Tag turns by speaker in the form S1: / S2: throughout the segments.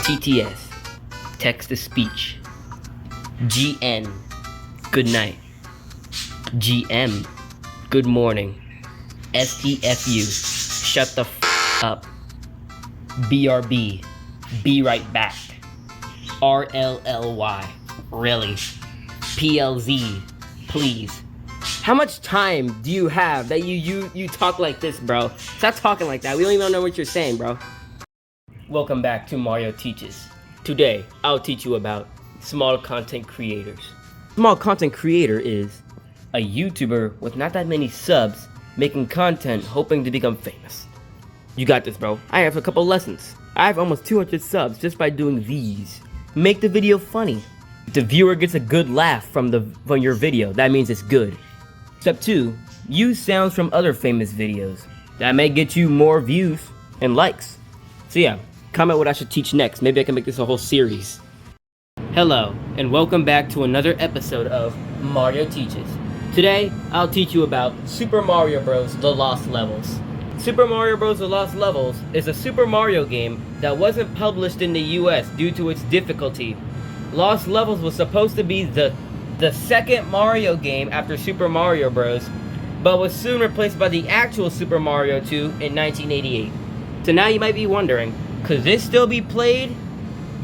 S1: TTS, text to speech. GN, good night. GM, good morning. STFU, shut the f up. BRB, be right back. RLLY, really. PLZ, please. How much time do you have that you talk like this, bro? Stop talking like that. We don't even know what you're saying, bro. Welcome back to Mario Teaches. Today, I'll teach you about small content creators. Small content creator is a YouTuber with not that many subs making content hoping to become famous. You got this, bro. I have a couple lessons. I have almost 200 subs just by doing these. Make the video funny. If the viewer gets a good laugh from your video, that means it's good. Step 2, use sounds from other famous videos. That may get you more views and likes. So yeah, comment what I should teach next. Maybe I can make this a whole series. Hello, and welcome back to another episode of Mario Teaches. Today, I'll teach you about Super Mario Bros. The Lost Levels. Super Mario Bros. The Lost Levels is a Super Mario game that wasn't published in the US due to its difficulty. Lost Levels was supposed to be the second Mario game after Super Mario Bros., but was soon replaced by the actual Super Mario 2 in 1988. So now you might be wondering, could this still be played?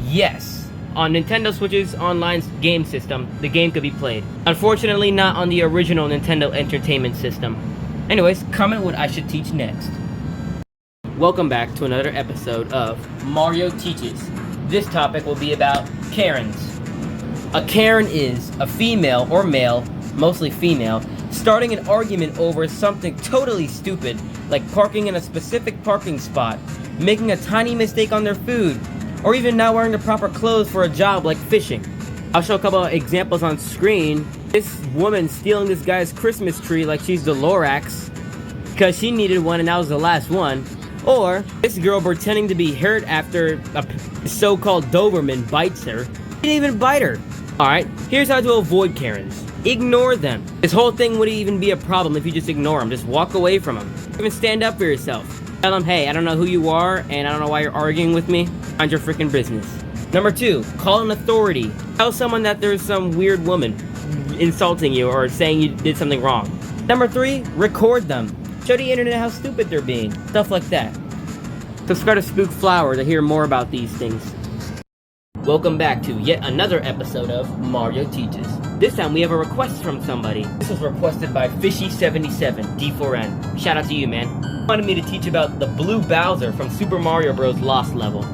S1: Yes. On Nintendo Switch's online game system, the game could be played. Unfortunately, not on the original Nintendo Entertainment System. Anyways, comment what I should teach next. Welcome back to another episode of Mario Teaches. This topic will be about Karens. A Karen is a female or male, mostly female, starting an argument over something totally stupid, like parking in a specific parking spot, making a tiny mistake on their food, or even not wearing the proper clothes for a job like fishing. I'll show a couple of examples on screen. This woman stealing this guy's Christmas tree like she's the Lorax, because she needed one and that was the last one. Or this girl pretending to be hurt after a so-called Doberman bites her. He didn't even bite her. Alright, here's how to avoid Karens. Ignore them. This whole thing wouldn't even be a problem if you just ignore them. Just walk away from them. Even stand up for yourself. Tell them, hey, I don't know who you are, and I don't know why you're arguing with me. Mind your freaking business. Number 2, call an authority. Tell someone that there's some weird woman insulting you or saying you did something wrong. Number 3, record them. Show the internet how stupid they're being. Stuff like that. Subscribe to Spook Flower to hear more about these things. Welcome back to yet another episode of Mario Teaches. This time we have a request from somebody. This was requested by Fishy77 D4N. Shout out to you, man. He wanted me to teach about the Blue Bowser from Super Mario Bros. Lost Level.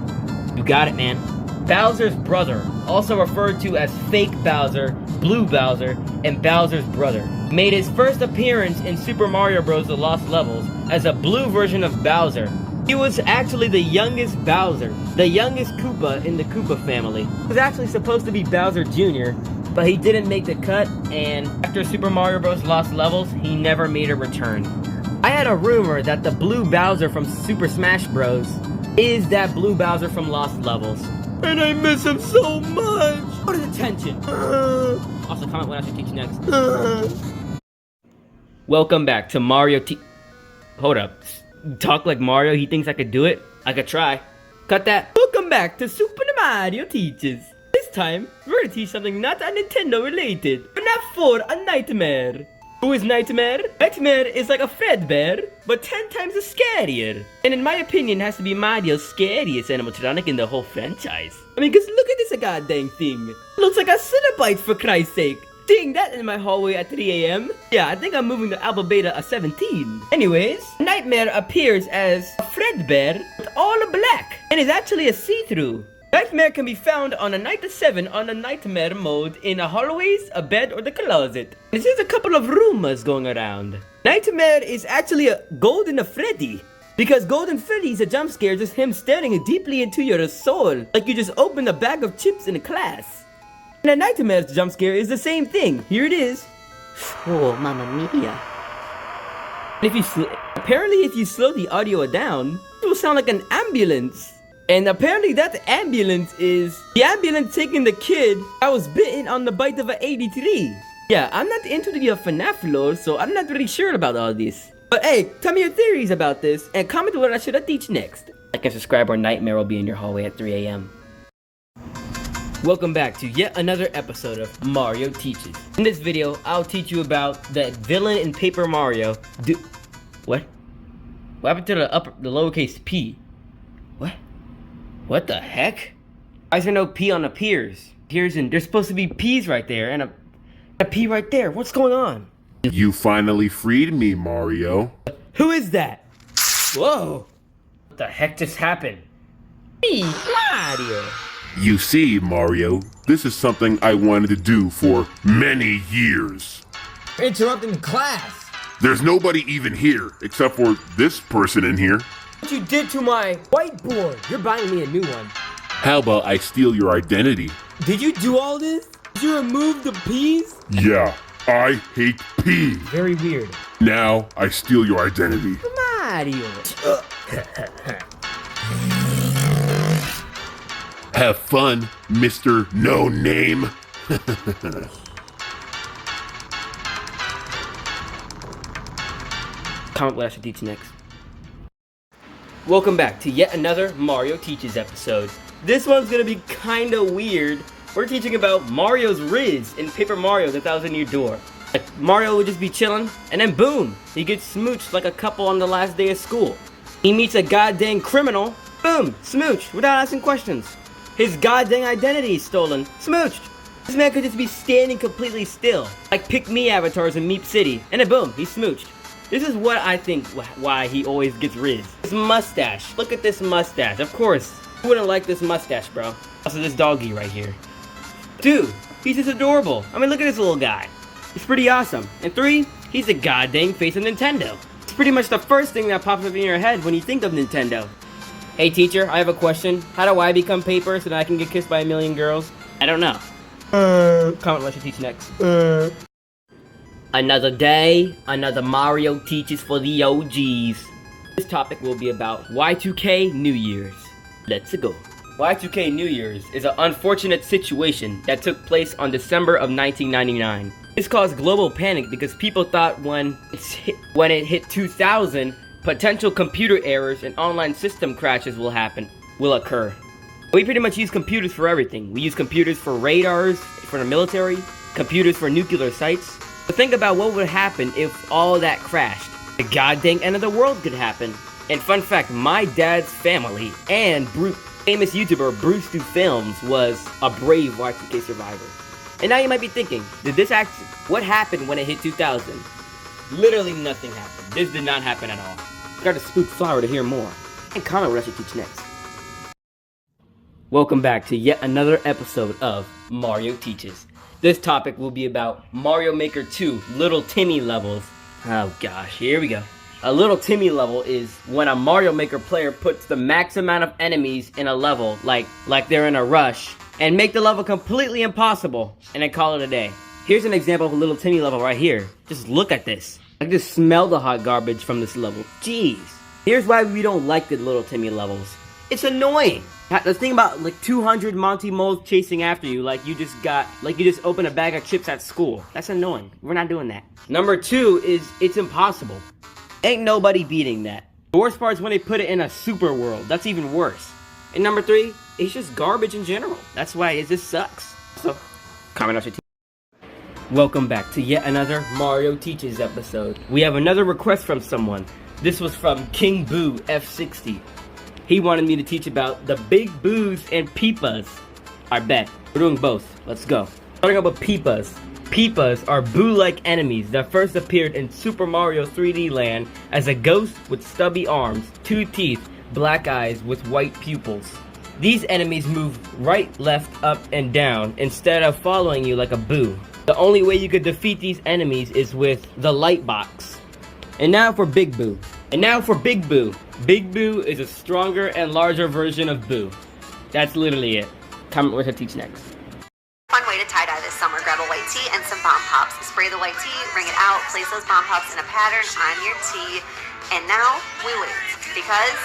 S1: You got it, man. Bowser's brother, also referred to as Fake Bowser, Blue Bowser, and Bowser's brother, made his first appearance in Super Mario Bros. The Lost Levels as a blue version of Bowser. He was actually the youngest Bowser, the youngest Koopa in the Koopa family. He was actually supposed to be Bowser Jr., but he didn't make the cut, and after Super Mario Bros. Lost Levels, he never made a return. I had a rumor that the Blue Bowser from Super Smash Bros. Is that Blue Bowser from Lost Levels. And I miss him so much! What is attention? Also, comment what I should teach next. Welcome back to Mario Hold up. Talk like Mario, he thinks I could do it? I could try. Cut that. Welcome back to Super Mario Teaches. This time, we're gonna teach something not Nintendo related, but not for a nightmare. Who is Nightmare? Nightmare is like a Fredbear, but 10 times scarier. And in my opinion, has to be Mario's scariest animatronic in the whole franchise. I mean, cause look at this goddamn thing. Looks like a Cinnabite for Christ's sake. Seeing that in my hallway at 3 a.m. Yeah, I think I'm moving to Alpha Beta 17. Anyways, Nightmare appears as a Fredbear with all black and is actually a see-through. Nightmare can be found on a night 7 on the Nightmare mode in a hallways, a bed, or the closet. There's just a couple of rumors going around. Nightmare is actually a Golden Freddy. Because Golden Freddy is a jump scare, just him staring deeply into your soul. Like you just opened a bag of chips in a class. And a Nightmare's jump scare is the same thing. Here it is. Oh, mamma mia. And apparently if you slow the audio down, it will sound like an ambulance. And apparently that ambulance is the ambulance taking the kid that was bitten on the bite of an 83. Yeah, I'm not into the FNAF lore, so I'm not really sure about all this. But hey, tell me your theories about this and comment what I should teach next. Like and subscribe or Nightmare will be in your hallway at 3 a.m. Welcome back to yet another episode of Mario Teaches. In this video, I'll teach you about the villain in Paper Mario. What? What happened to the lowercase p? What? What the heck? Why is there no p on the piers? There's supposed to be p's right there and a p right there. What's going on?
S2: You finally freed me, Mario.
S1: Who is that? Whoa! What the heck just happened? Me, Mario.
S2: You see, Mario, this is something I wanted to do for many years.
S1: You're interrupting class.
S2: There's nobody even here, except for this person in here.
S1: What you did to my whiteboard? You're buying me a new one.
S2: How about I steal your identity?
S1: Did you do all this? Did you remove the P's?
S2: Yeah, I hate P.
S1: Very weird.
S2: Now I steal your identity.
S1: Mario.
S2: Have fun, Mr. No Name.
S1: Comment what I should teach next. Welcome back to yet another Mario Teaches episode. This one's gonna be kinda weird. We're teaching about Mario's Riz in Paper Mario The Thousand Year Door. Like, Mario would just be chilling, and then boom, he gets smooched like a couple on the last day of school. He meets a goddamn criminal, boom, smooch, without asking questions. His goddamn identity is stolen, smooched. This man could just be standing completely still, like Pick Me avatars in Meep City, and then boom, he's smooched. This is what I think why he always gets Riz. His mustache, look at this mustache, of course. Who wouldn't like this mustache, bro? Also this doggy right here. Dude, he's just adorable. I mean, look at this little guy. He's pretty awesome. And 3, he's the goddamn face of Nintendo. It's pretty much the first thing that pops up in your head when you think of Nintendo. Hey teacher, I have a question. How do I become paper so that I can get kissed by a million girls? I don't know. Comment what you teach next. Another day, another Mario Teaches for the OGs. This topic will be about Y2K New Year's. Let's go. Y2K New Year's is an unfortunate situation that took place on December of 1999. This caused global panic because people thought when it hit 2000, potential computer errors and online system crashes will occur. We pretty much use computers for everything. We use computers for radars, for the military, computers for nuclear sites. But think about what would happen if all that crashed. The goddamn end of the world could happen. And fun fact, my dad's family and famous YouTuber Bruce Do Films was a brave Y2K survivor. And now you might be thinking, what happened when it hit 2000? Literally nothing happened. This did not happen at all. Got a spook flower to hear more. And comment what I should teach next. Welcome back to yet another episode of Mario Teaches. This topic will be about Mario Maker 2 Little Timmy levels. Oh gosh, here we go. A Little Timmy level is when a Mario Maker player puts the max amount of enemies in a level, like they're in a rush, and make the level completely impossible, and then call it a day. Here's an example of a Little Timmy level right here. Just look at this. I can just smell the hot garbage from this level. Jeez. Here's why we don't like the Little Timmy levels. It's annoying. The thing about like 200 Monty Moles chasing after you like you just opened a bag of chips at school. That's annoying. We're not doing that. Number 2 is it's impossible. Ain't nobody beating that. The worst part is when they put it in a super world. That's even worse. And number 3, it's just garbage in general. That's why it just sucks. So, comment on your team. Welcome back to yet another Mario Teaches episode. We have another request from someone. This was from King Boo F60. He wanted me to teach about the Big Boos and Peepas. I bet. We're doing both. Let's go. Starting up with Peepas. Peepas are Boo-like enemies that first appeared in Super Mario 3D Land as a ghost with stubby arms, 2 teeth, black eyes with white pupils. These enemies move right, left, up, and down instead of following you like a Boo. The only way you could defeat these enemies is with the light box. And now for Big Boo. Big Boo is a stronger and larger version of Boo. That's literally it. Comment what I teach next.
S3: Fun way to tie-dye this summer. Grab a white tee and some bomb pops. Spray the white tee, bring it out, place those bomb pops in a pattern on your tee. And now we wait because...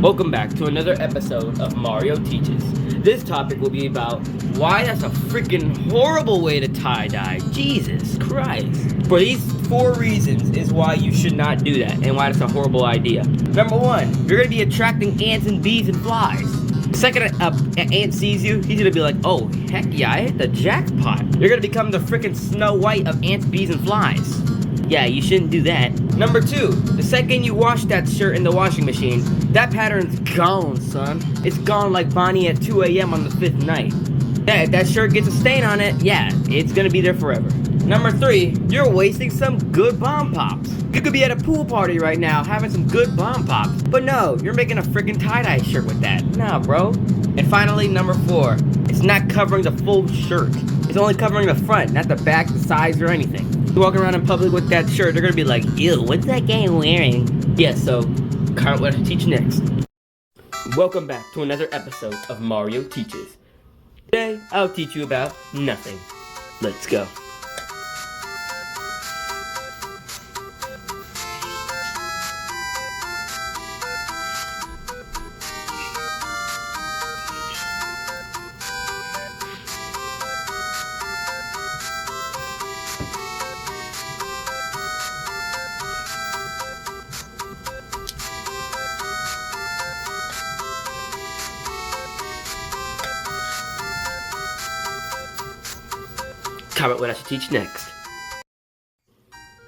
S1: Welcome back to another episode of Mario Teaches. This topic will be about why that's a freaking horrible way to tie-dye. Jesus Christ. For these 4 reasons is why you should not do that and why that's a horrible idea. Number 1, you're going to be attracting ants and bees and flies. The second an ant sees you, he's gonna be like, oh, heck yeah, I hit the jackpot. You're gonna become the freaking Snow White of ants, bees, and flies. Yeah, you shouldn't do that. Number 2, the second you wash that shirt in the washing machine, that pattern's gone, son. It's gone like Bonnie at 2 a.m. on the 5th night. Yeah, if that shirt gets a stain on it, yeah, it's gonna be there forever. Number 3, you're wasting some good bomb pops. You could be at a pool party right now having some good bomb pops, but no, you're making a freaking tie-dye shirt with that. Nah, bro. And finally, number 4, it's not covering the full shirt. It's only covering the front, not the back, the sides, or anything. You walk around in public with that shirt, they're gonna be like, ew, what's that guy wearing? Yeah, so, comment what I teach next. Welcome back to another episode of Mario Teaches. Today, I'll teach you about nothing. Let's go. Comment what I should teach next.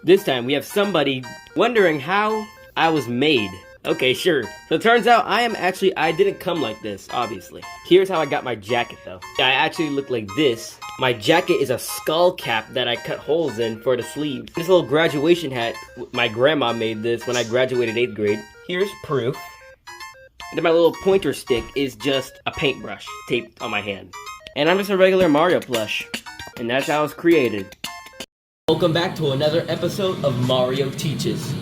S1: This time we have somebody wondering how I was made. Okay, sure. So it turns out I didn't come like this, obviously. Here's how I got my jacket though. I actually look like this. My jacket is a skull cap that I cut holes in for the sleeves. This little graduation hat, my grandma made this when I graduated 8th grade. Here's proof. And then my little pointer stick is just a paintbrush taped on my hand. And I'm just a regular Mario plush. And that's how it's created. Welcome back to another episode of Mario Teaches.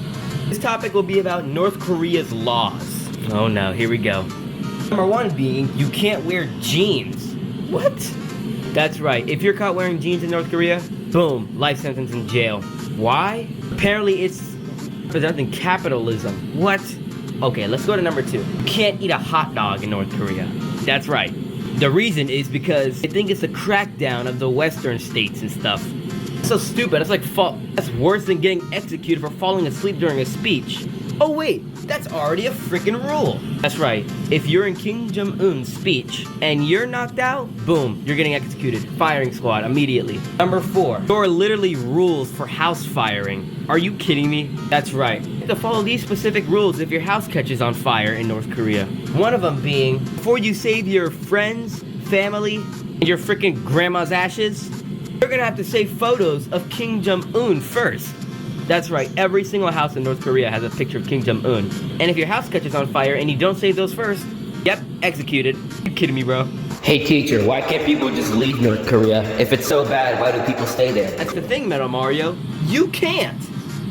S1: This topic will be about North Korea's laws. Oh no, here we go. Number 1 being, you can't wear jeans. What? That's right, if you're caught wearing jeans in North Korea, boom, life sentence in jail. Why? Apparently it's presenting capitalism. What? Okay, let's go to number 2. You can't eat a hot dog in North Korea. That's right. The reason is because they think it's a crackdown of the Western states and stuff. It's so stupid. That's worse than getting executed for falling asleep during a speech. Oh wait, that's already a freaking rule. That's right. If you're in Kim Jong-un's speech and you're knocked out, boom, you're getting executed. Firing squad immediately. Number 4, there are literally rules for house firing. Are you kidding me? That's right. You have to follow these specific rules if your house catches on fire in North Korea. One of them being, before you save your friends, family, and your freaking grandma's ashes, you're gonna have to save photos of Kim Jong-un first. That's right, every single house in North Korea has a picture of Kim Jong-un. And if your house catches on fire and you don't save those first, yep, executed. You kidding me, bro? Hey teacher, why can't people just leave North Korea? If it's so bad, why do people stay there? That's the thing, Metal Mario. You can't!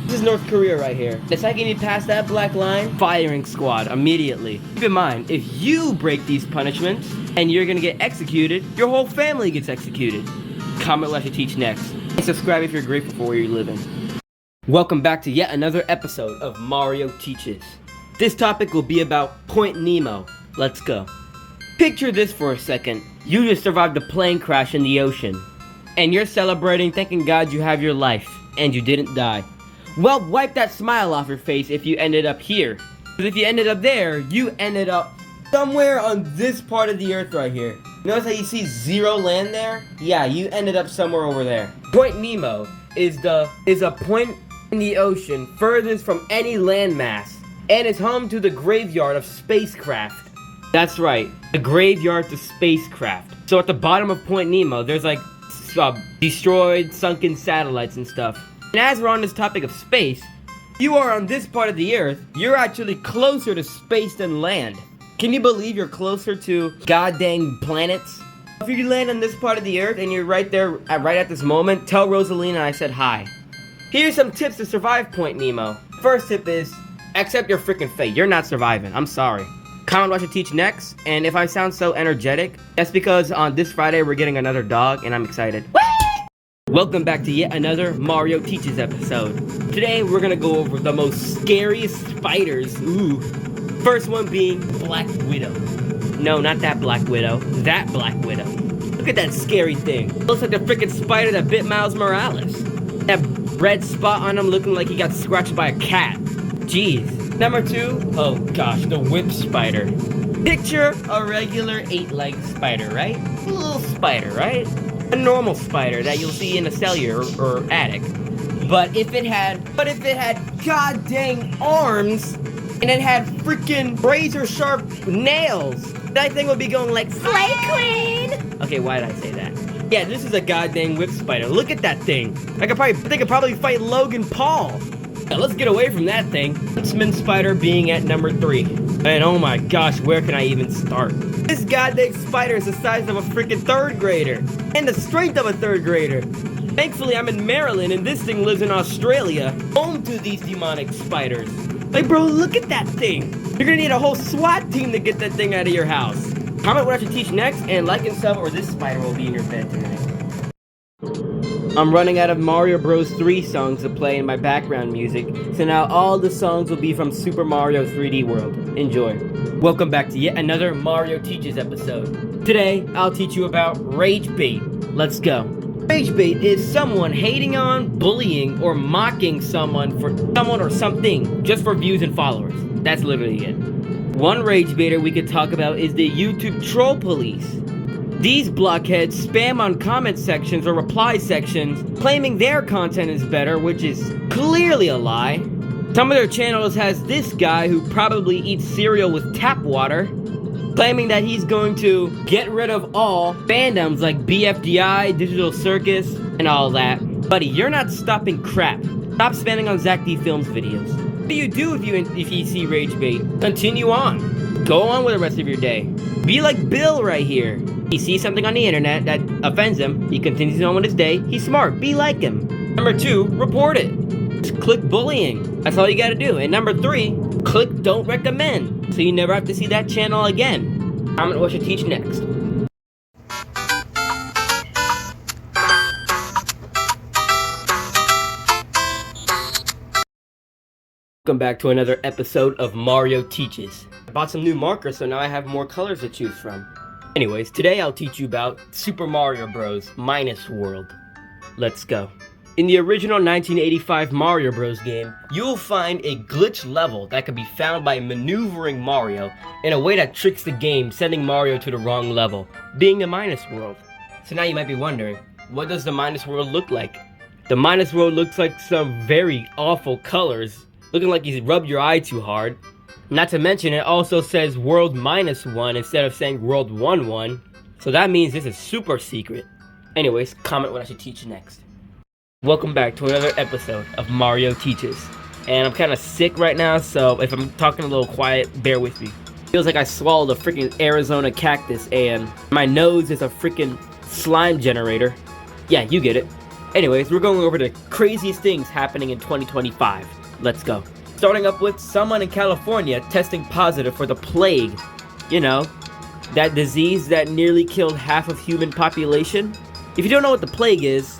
S1: This is North Korea right here. The second you pass that black line, firing squad immediately. Keep in mind, if you break these punishments and you're gonna get executed, your whole family gets executed. Comment what I should teach next. And subscribe if you're grateful for where you're living. Welcome back to yet another episode of Mario Teaches. This topic will be about Point Nemo. Let's go. Picture this for a second. You just survived a plane crash in the ocean. And you're celebrating, thanking God you have your life. And you didn't die. Well, wipe that smile off your face if you ended up here. Because if you ended up there, you ended up somewhere on this part of the earth right here. Notice how you see zero land there? Yeah, you ended up somewhere over there. Point Nemo is a point in the ocean furthest from any landmass, and is home to the graveyard of spacecraft. That's right, the graveyard to spacecraft. So at the bottom of Point Nemo, there's like destroyed, sunken satellites and stuff. And as we're on this topic of space, you are on this part of the earth, you're actually closer to space than land. Can you believe you're closer to goddamn planets? If you land on this part of the earth and you're right there, right at this moment, tell Rosalina I said hi. Here's some tips to survive Point Nemo. First tip is, accept your freaking fate. You're not surviving. I'm sorry. Comment what I should teach next, and if I sound so energetic, that's because on this Friday we're getting another dog, and I'm excited. Welcome back to yet another Mario Teaches episode. Today we're gonna go over the most scariest spiders. Ooh. First one being Black Widow. No, not that Black Widow. That Black Widow. Look at that scary thing. Looks like the freaking spider that bit Miles Morales. That red spot on him looking like he got scratched by a cat. Jeez. Number 2, oh gosh, the whip spider. Picture a regular 8-legged spider, right? A little spider, right? A normal spider that you'll see in a cellar or attic. But if it had god dang arms and it had freaking razor sharp nails, that thing would be going like Slay Queen. Okay, why did I say that? Yeah, this is a god dang whip spider. Look at that thing. They could probably fight Logan Paul. Now, let's get away from that thing. Huntsman spider being at number 3. And oh my gosh, where can I even start? This goddamn spider is the size of a freaking 3rd grader. And the strength of a 3rd grader. Thankfully, I'm in Maryland and this thing lives in Australia. Home to these demonic spiders. Like, bro, look at that thing. You're gonna need a whole SWAT team to get that thing out of your house. Comment what I should teach next, and like and sub, or this spider will be in your bed tonight. I'm running out of Mario Bros. 3 songs to play in my background music, so now all the songs will be from Super Mario 3D World. Enjoy. Welcome back to yet another Mario Teaches episode. Today, I'll teach you about rage bait. Let's go. Rage bait is someone hating on, bullying, or mocking someone or something just for views and followers. That's literally it. One rage baiter we could talk about is the YouTube troll police. These blockheads spam on comment sections or reply sections, claiming their content is better, which is clearly a lie. Some of their channels has this guy who probably eats cereal with tap water, claiming that he's going to get rid of all fandoms like BFDI, Digital Circus, and all that. Buddy, you're not stopping crap. Stop spamming on Zach D Films videos. What do you do if you see rage bait? Continue on. Go on with the rest of your day. Be like Bill right here. He sees something on the internet that offends him, he continues on with his day, he's smart, be like him. Number 2, report it. Just click bullying. That's all you gotta do. And number 3, click don't recommend, so you never have to see that channel again. Comment what I should teach next. Welcome back to another episode of Mario Teaches. I bought some new markers, so now I have more colors to choose from. Anyways, today I'll teach you about Super Mario Bros. Minus World. Let's go. In the original 1985 Mario Bros. Game, you'll find a glitch level that can be found by maneuvering Mario in a way that tricks the game, sending Mario to the wrong level, being the Minus World. So now you might be wondering, what does the Minus World look like? The Minus World looks like some very awful colors, looking like you rubbed your eye too hard. Not to mention, it also says World -1 instead of saying World 1-1. So that means this is super secret. Anyways, comment what I should teach next. Welcome back to another episode of Mario Teaches. And I'm kind of sick right now, so if I'm talking a little quiet, bear with me. Feels like I swallowed a freaking Arizona cactus and my nose is a freaking slime generator. Yeah, you get it. Anyways, we're going over the craziest things happening in 2025. Let's go. Starting up with someone in California testing positive for the plague. You know, that disease that nearly killed half of human population. If you don't know what the plague is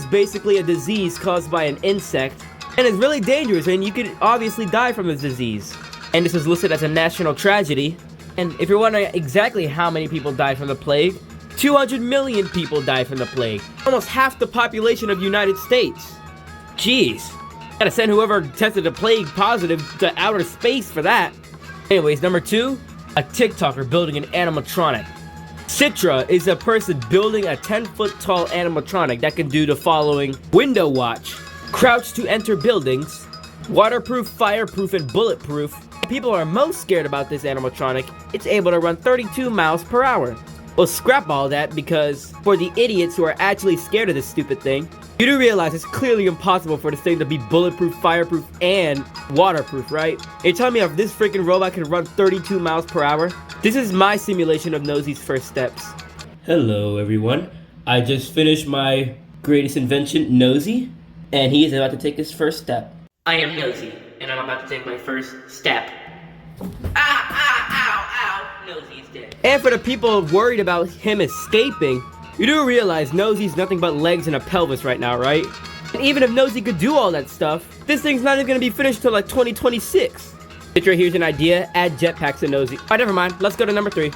S1: basically a disease caused by an insect, and it's really dangerous, and you could obviously die from this disease. And this was listed as a national tragedy. And if you're wondering exactly how many people died from the plague, 200 million people died from the plague. Almost half the population of the United States. Jeez. Gotta send whoever tested the plague positive to outer space for that. Anyways, number 2, a TikToker building an animatronic. Citra is a person building a 10-foot tall animatronic that can do the following: window watch, crouch to enter buildings, waterproof, fireproof, and bulletproof. People are most scared about this animatronic. It's able to run 32 miles per hour. Well, scrap all that, because for the idiots who are actually scared of this stupid thing, you do realize it's clearly impossible for this thing to be bulletproof, fireproof, and waterproof, right? You're telling me if this freaking robot can run 32 miles per hour? This is my simulation of Nosy's first steps. Hello, everyone. I just finished my greatest invention, Nosy, and he is about to take his first step. I am Nosy, and I'm about to take my first step. Nosy's dead. And for the people worried about him escaping, you do realize Nosy's nothing but legs and a pelvis right now, right? And even if Nosy could do all that stuff, this thing's not even gonna be finished till like 2026. Citra, here's an idea: add jetpacks to Nosy. Alright, never mind. Let's go to number 3.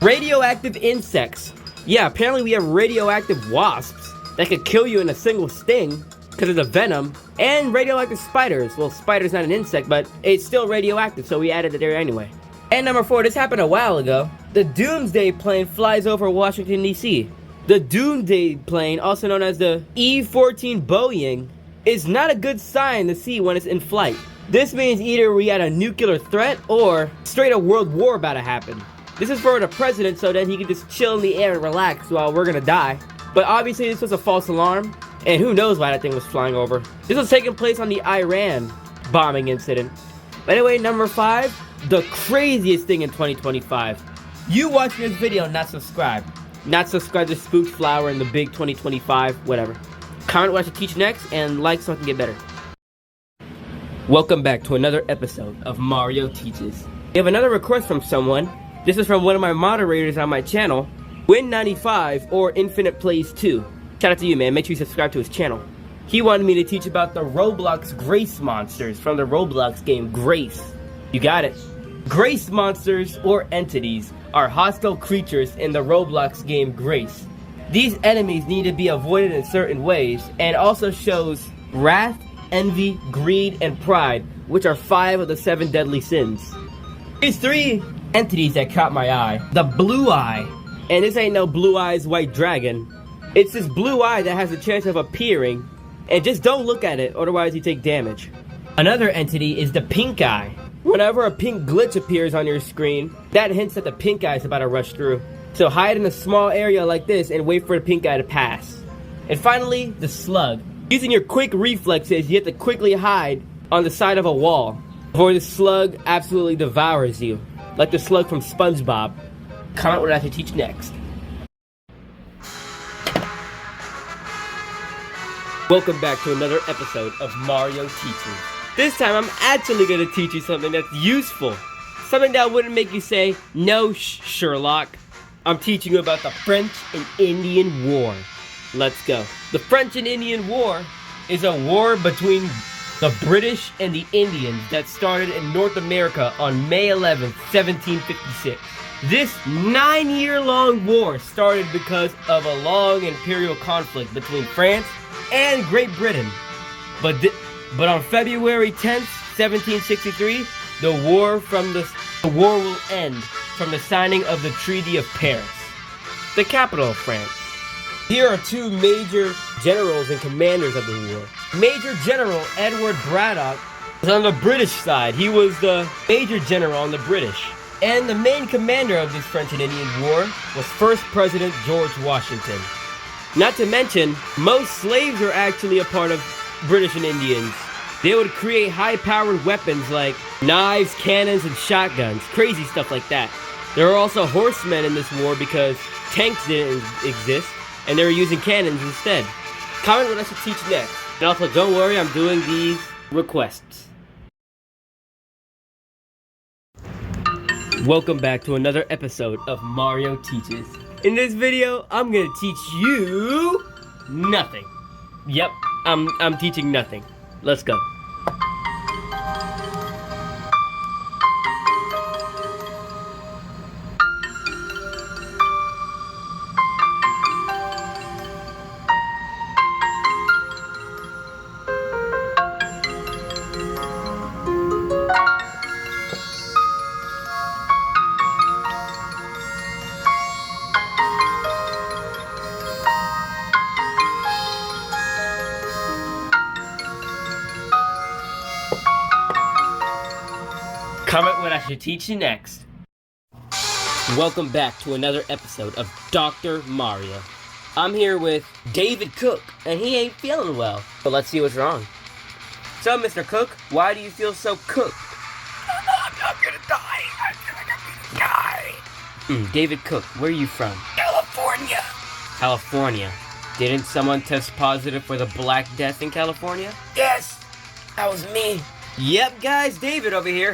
S1: Radioactive insects. Yeah, apparently we have radioactive wasps that could kill you in a single sting because of the venom. And radioactive spiders. Well, spider's not an insect, but it's still radioactive, so we added it there anyway. And number 4, this happened a while ago. The Doomsday plane flies over Washington, D.C. The Doomsday plane, also known as the E-14 Boeing, is not a good sign to see when it's in flight. This means either we had a nuclear threat or straight a world war about to happen. This is for the president so that he can just chill in the air and relax while we're gonna die. But obviously this was a false alarm, and who knows why that thing was flying over. This was taking place on the Iran bombing incident. But anyway, number 5, the craziest thing in 2025. You watching this video and not subscribed. Not subscribe to Spooked Flower and the big 2025, whatever. Comment what I should teach next, and like so I can get better. Welcome back to another episode of Mario Teaches. We have another request from someone. This is from one of my moderators on my channel, Win95 or Infinite Plays 2. Shout out to you, man. Make sure you subscribe to his channel. He wanted me to teach about the Roblox Grace monsters from the Roblox game Grace. You got it. Grace monsters or entities are hostile creatures in the Roblox game Grace. These enemies need to be avoided in certain ways, and also shows wrath, envy, greed, and pride, which are 5 of the 7 deadly sins. These 3 entities that caught my eye. The blue eye. And this ain't no blue eyes white dragon. It's this blue eye that has a chance of appearing, and just don't look at it, otherwise you take damage. Another entity is the pink eye. Whenever a pink glitch appears on your screen, that hints that the pink eye is about to rush through. So hide in a small area like this and wait for the pink eye to pass. And finally, the slug. Using your quick reflexes, you have to quickly hide on the side of a wall before the slug absolutely devours you, like the slug from SpongeBob. Comment what I should teach next. Welcome back to another episode of Mario Teaches. This time I'm actually going to teach you something that's useful. Something that wouldn't make you say, no Sherlock. I'm teaching you about the French and Indian War. Let's go. The French and Indian War is a war between the British and the Indians that started in North America on May 11th, 1756. This 9-year-long war started because of a long imperial conflict between France and Great Britain. But on February 10th, 1763, the war will end from the signing of the Treaty of Paris, the capital of France. Here are 2 major generals and commanders of the war. Major General Edward Braddock was on the British side. He was the major general on the British. And the main commander of this French and Indian War was First President George Washington. Not to mention, most slaves were actually a part of British and Indians. They would create high-powered weapons like knives, cannons, and shotguns. Crazy stuff like that. There were also horsemen in this war because tanks didn't exist, and they were using cannons instead. Comment what I should teach next. And also, don't worry, I'm doing these requests. Welcome back to another episode of Mario Teaches. In this video, I'm gonna teach you nothing. Yep, I'm teaching nothing. Let's go. Comment what I should teach you next. Welcome back to another episode of Dr. Mario. I'm here with David Cook, and he ain't feeling well. But let's see what's wrong. So, Mr. Cook, why do you feel so cooked?
S4: I'm gonna die. I'm gonna die.
S1: David Cook, where are you from?
S4: California.
S1: California. Didn't someone test positive for the Black Death in California?
S4: Yes, that was me.
S1: Yep, guys, David over here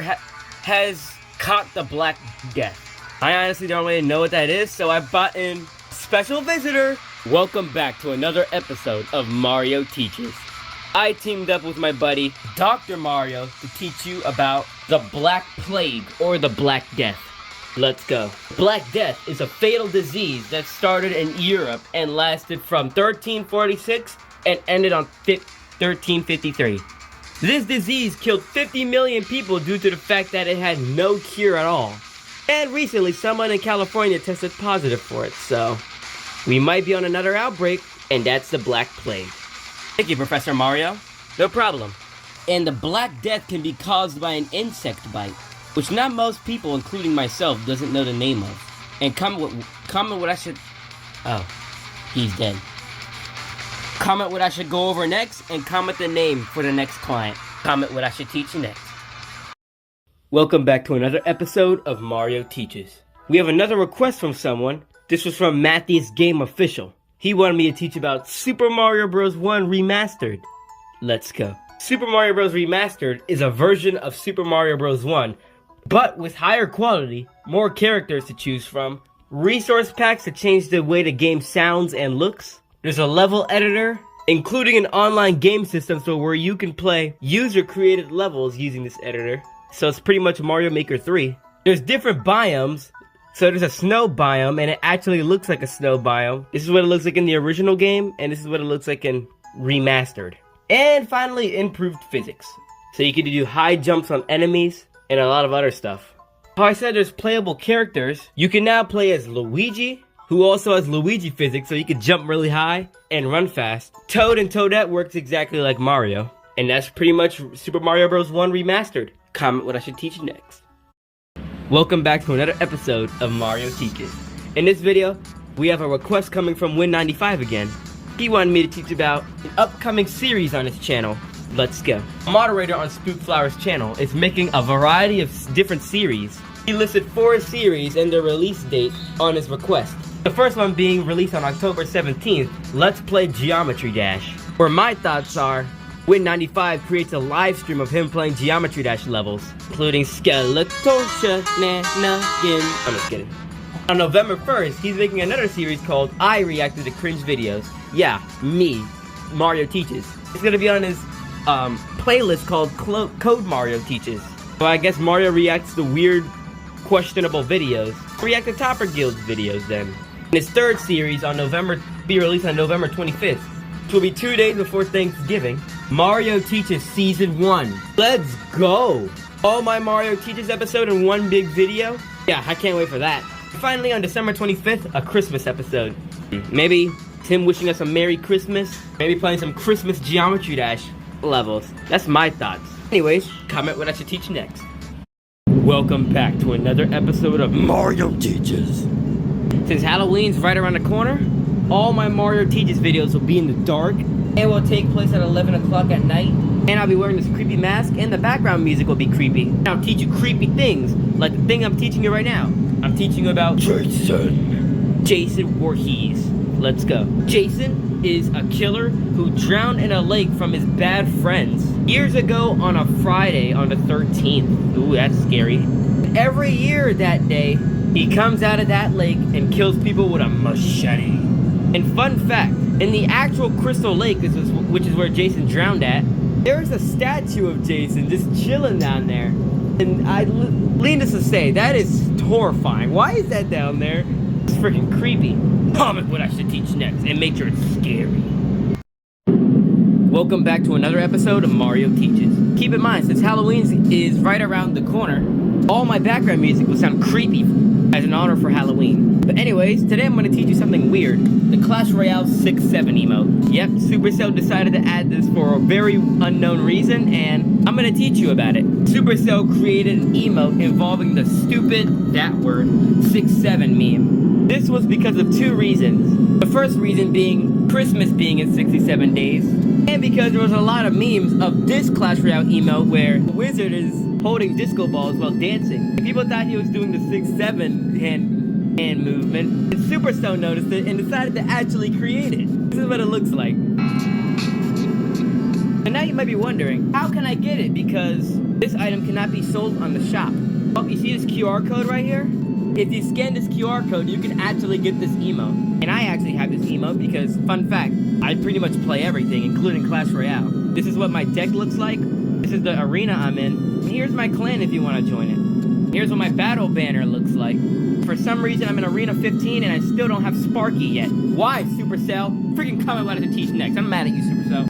S1: has caught the Black Death. I honestly don't really know what that is, so I brought in a special visitor. Welcome back to another episode of Mario Teaches. I teamed up with my buddy, Dr. Mario, to teach you about the Black Plague, or the Black Death. Let's go. Black Death is a fatal disease that started in Europe and lasted from 1346 and ended on 1353. This disease killed 50 million people due to the fact that it had no cure at all. And recently, someone in California tested positive for it, so we might be on another outbreak, and that's the Black Plague. Thank you, Professor Mario. No problem. And the Black Death can be caused by an insect bite, which not most people, including myself, doesn't know the name of. And comment what I should... Oh, he's dead. Comment what I should go over next, and comment the name for the next client. Comment what I should teach next. Welcome back to another episode of Mario Teaches. We have another request from someone. This was from Matthews Game Official. He wanted me to teach about Super Mario Bros. 1 Remastered. Let's go. Super Mario Bros. Remastered is a version of Super Mario Bros. 1, but with higher quality, more characters to choose from, resource packs to change the way the game sounds and looks. There's a level editor, including an online game system so where you can play user-created levels using this editor. So it's pretty much Mario Maker 3. There's different biomes. So there's a snow biome, and it actually looks like a snow biome. This is what it looks like in the original game, and this is what it looks like in Remastered. And finally, improved physics. So you can do high jumps on enemies, and a lot of other stuff. How I said there's playable characters. You can now play as Luigi, who also has Luigi physics, so you can jump really high and run fast. Toad and Toadette works exactly like Mario. And that's pretty much Super Mario Bros. 1 Remastered. Comment what I should teach next. Welcome back to another episode of Mario Teaches. In this video, we have a request coming from Win95 again. He wanted me to teach about an upcoming series on his channel. Let's go. A moderator on Spookflower's channel is making a variety of different series. He listed 4 series and their release date on his request. The first one being released on October 17th, Let's Play Geometry Dash. Where my thoughts are, Win95 creates a live stream of him playing Geometry Dash levels, including Skeletal Shenanigans. I'm just kidding. On November 1st, he's making another series called I Reacted to Cringe Videos. Yeah, me, Mario Teaches. It's gonna be on his playlist called Code Mario Teaches. So I guess Mario reacts to weird, questionable videos. React to Topper Guild's videos then. And his third series be released on November 25th. Which will be 2 days before Thanksgiving. Mario Teaches Season 1. Let's go! All my Mario Teaches episode in one big video. Yeah, I can't wait for that. Finally, on December 25th, a Christmas episode. Maybe Tim wishing us a Merry Christmas. Maybe playing some Christmas Geometry Dash levels. That's my thoughts. Anyways, comment what I should teach next. Welcome back to another episode of Mario Teaches. Since Halloween's right around the corner, all my Mario Teaches videos will be in the dark and will take place at 11 o'clock at night. And I'll be wearing this creepy mask, and the background music will be creepy. And I'll teach you creepy things, like the thing I'm teaching you right now. I'm teaching you about Jason Voorhees. Let's go. Jason is a killer who drowned in a lake from his bad friends years ago on a Friday on the 13th. Ooh, that's scary. Every year that day, he comes out of that lake and kills people with a machete. And fun fact, in the actual Crystal Lake, which is where Jason drowned at, there's a statue of Jason just chilling down there. And needless to say, that is horrifying. Why is that down there? It's freaking creepy. Comment what I should teach next and make sure it's scary. Welcome back to another episode of Mario Teaches. Keep in mind, since Halloween is right around the corner, all my background music will sound creepy as an honor for Halloween. But anyways, today I'm going to teach you something weird. The Clash Royale 6-7 emote. Yep, Supercell decided to add this for a very unknown reason, and I'm going to teach you about it. Supercell created an emote involving the stupid, that word, 6-7 meme. This was because of 2 reasons. The first reason being Christmas being in 67 days, and because there was a lot of memes of this Clash Royale emote where the wizard is holding disco balls while dancing. People thought he was doing the 6-7 hand movement, and Supercell noticed it and decided to actually create it. This is what it looks like. And now you might be wondering, how can I get it? Because this item cannot be sold on the shop. Oh, you see this QR code right here? If you scan this QR code, you can actually get this emote. And I actually have this emote because, fun fact, I pretty much play everything, including Clash Royale. This is what my deck looks like. This is the arena I'm in. And here's my clan if you want to join it. Here's what my battle banner looks like. For some reason, I'm in Arena 15 and I still don't have Sparky yet. Why, Supercell? Freaking comment what I have to teach next. I'm mad at you, Supercell.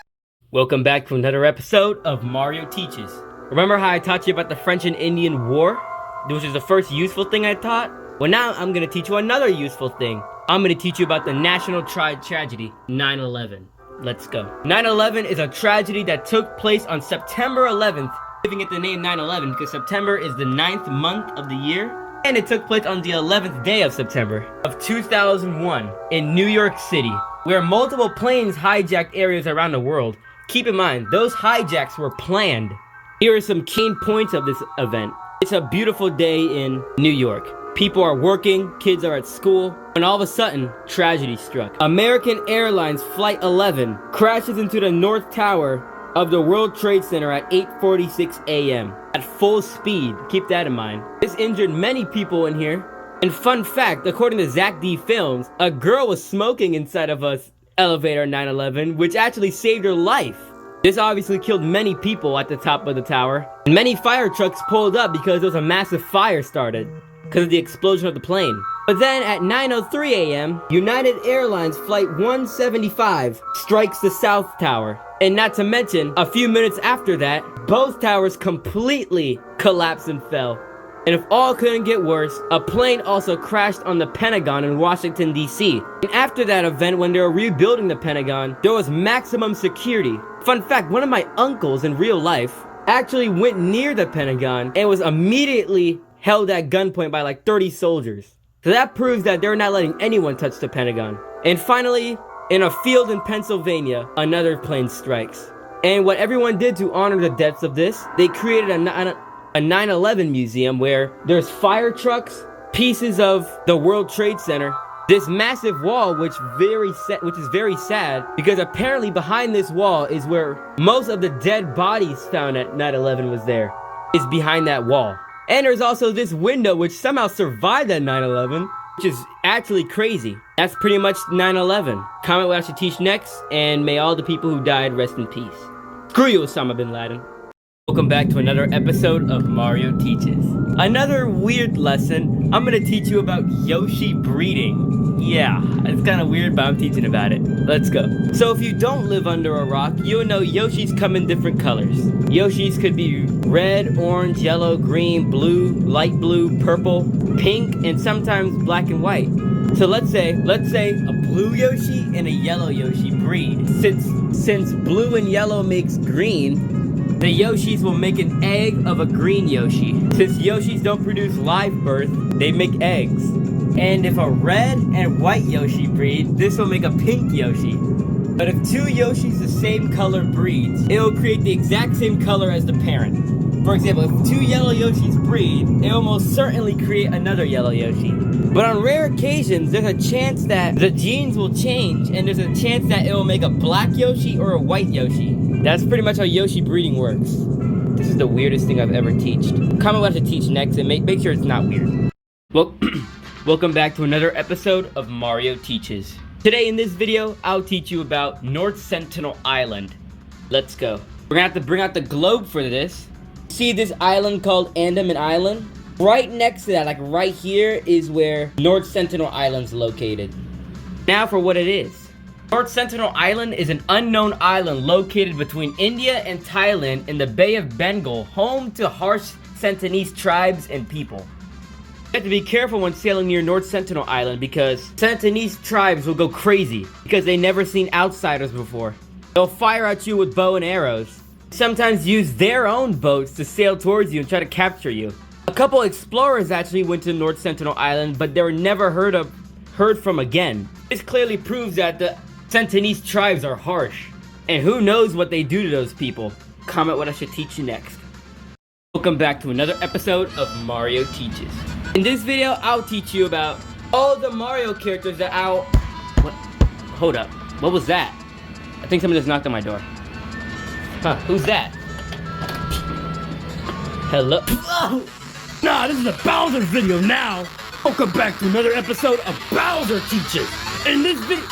S1: Welcome back to another episode of Mario Teaches. Remember how I taught you about the French and Indian War? Which is the first useful thing I taught? Well, now I'm gonna teach you another useful thing. I'm gonna teach you about the national tragedy, 9/11. Let's go. 9/11 is a tragedy that took place on September 11th, giving it the name 9/11 because September is the 9th month of the year, and it took place on the 11th day of September of 2001 in New York City, where multiple planes hijacked areas around the world. Keep in mind, those hijacks were planned. Here are some key points of this event. It's a beautiful day in New York. People are working, kids are at school, and all of a sudden, tragedy struck. American Airlines Flight 11 crashes into the North Tower of the World Trade Center at 8:46 a.m. at full speed. Keep that in mind. This injured many people in here. And fun fact, according to Zach D Films, a girl was smoking inside of a elevator 9/11, which actually saved her life. This obviously killed many people at the top of the tower. And many fire trucks pulled up because there was a massive fire started because of the explosion of the plane. But then at 9:03 a.m., United Airlines Flight 175 strikes the South Tower. And not to mention, a few minutes after that, both towers completely collapsed and fell. And if all couldn't get worse, a plane also crashed on the Pentagon in Washington, D.C. And after that event, when they were rebuilding the Pentagon, there was maximum security. Fun fact, one of my uncles in real life actually went near the Pentagon and was immediately held at gunpoint by like 30 soldiers. So that proves that they're not letting anyone touch the Pentagon. And finally, in a field in Pennsylvania, another plane strikes. And what everyone did to honor the deaths of this, they created a 9/11 museum where there's fire trucks, pieces of the World Trade Center, this massive wall which is very sad because apparently behind this wall is where most of the dead bodies found at 9/11 was there, is behind that wall. And there's also this window which somehow survived at 9/11, which is actually crazy. That's pretty much 9/11. Comment what I should teach next, and may all the people who died rest in peace. Screw you, Osama bin Laden. Welcome back to another episode of Mario Teaches. Another weird lesson. I'm gonna teach you about Yoshi breeding. Yeah, it's kind of weird, but I'm teaching about it. Let's go. So if you don't live under a rock, you'll know Yoshis come in different colors. Yoshis could be red, orange, yellow, green, blue, light blue, purple, pink, and sometimes black and white. So let's say a blue Yoshi and a yellow Yoshi breed. Since blue and yellow makes green, the Yoshis will make an egg of a green Yoshi. Since Yoshis don't produce live birth, they make eggs. And if a red and white Yoshi breed, this will make a pink Yoshi. But if two Yoshis the same color breeds, it will create the exact same color as the parent. For example, if two yellow Yoshis breed, it will most certainly create another yellow Yoshi. But on rare occasions, there's a chance that the genes will change, and there's a chance that it will make a black Yoshi or a white Yoshi. That's pretty much how Yoshi breeding works. This is the weirdest thing I've ever taught. Comment what I should teach next and make sure it's not weird. Well, welcome back to another episode of Mario Teaches. Today in this video, I'll teach you about North Sentinel Island. Let's go. We're gonna have to bring out the globe for this. See this island called Andaman Island? Right next to that, like right here, is where North Sentinel Island's located. Now for what it is. North Sentinel Island is an unknown island located between India and Thailand in the Bay of Bengal, home to harsh Sentinelese tribes and people. You have to be careful when sailing near North Sentinel Island because Sentinelese tribes will go crazy because they've never seen outsiders before. They'll fire at you with bow and arrows. Sometimes use their own boats to sail towards you and try to capture you. A couple explorers actually went to North Sentinel Island, but they were never heard from again. This clearly proves that the Sentinelese tribes are harsh, and who knows what they do to those people. Comment what I should teach you next. Welcome back to another episode of Mario Teaches. In this video, I'll teach you about all the Mario characters that What? Hold up. What was that? I think someone just knocked on my door. Huh, who's that? Hello? Nah, this is a Bowser video now. Welcome back to another episode of Bowser Teaches. In this video...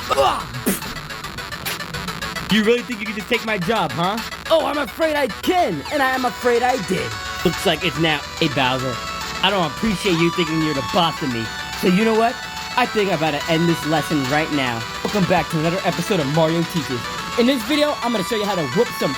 S1: You really think you can just take my job, huh? Oh, I'm afraid I can, and I am afraid I did. Looks like it's now, hey Bowser, I don't appreciate you thinking you're the boss of me. So you know what? I think I'm about to end this lesson right now. Welcome back to another episode of Mario Teaches. In this video, I'm gonna show you how to whoop some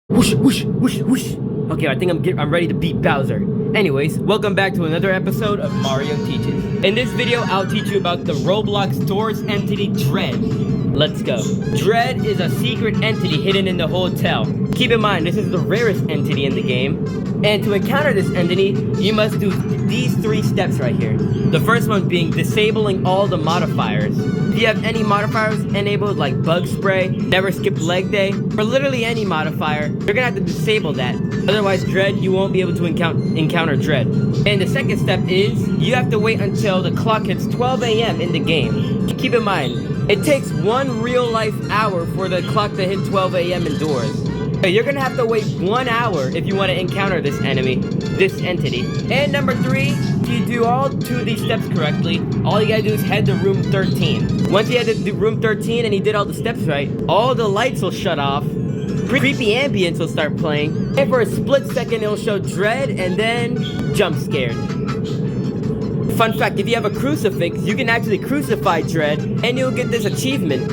S1: whoosh, whoosh, whoosh, whoosh. Okay, I think I'm ready to beat Bowser. Anyways, welcome back to another episode of Mario Teaches. In this video, I'll teach you about the Roblox Doors entity Dread. Let's go. Dread is a secret entity hidden in the hotel. Keep in mind, this is the rarest entity in the game. And to encounter this entity, you must do these 3 steps right here. The first one being disabling all the modifiers. If you have any modifiers enabled like bug spray, never skip leg day, or literally any modifier, you're gonna have to disable that. Otherwise, Dread, you won't be able to encounter Dread. And the second step is, you have to wait until the clock hits 12 a.m. in the game. Keep in mind, it takes 1 real life hour for the clock to hit 12 a.m. indoors. So you're gonna have to wait 1 hour if you want to encounter this entity. And number 3, if you do all 2 of these steps correctly, all you gotta do is head to room 13. Once you head to room 13 and you did all the steps right, all the lights will shut off, creepy ambience will start playing, and for a split second it'll show Dread and then jump scared. Fun fact, if you have a crucifix, you can actually crucify Dread and you'll get this achievement.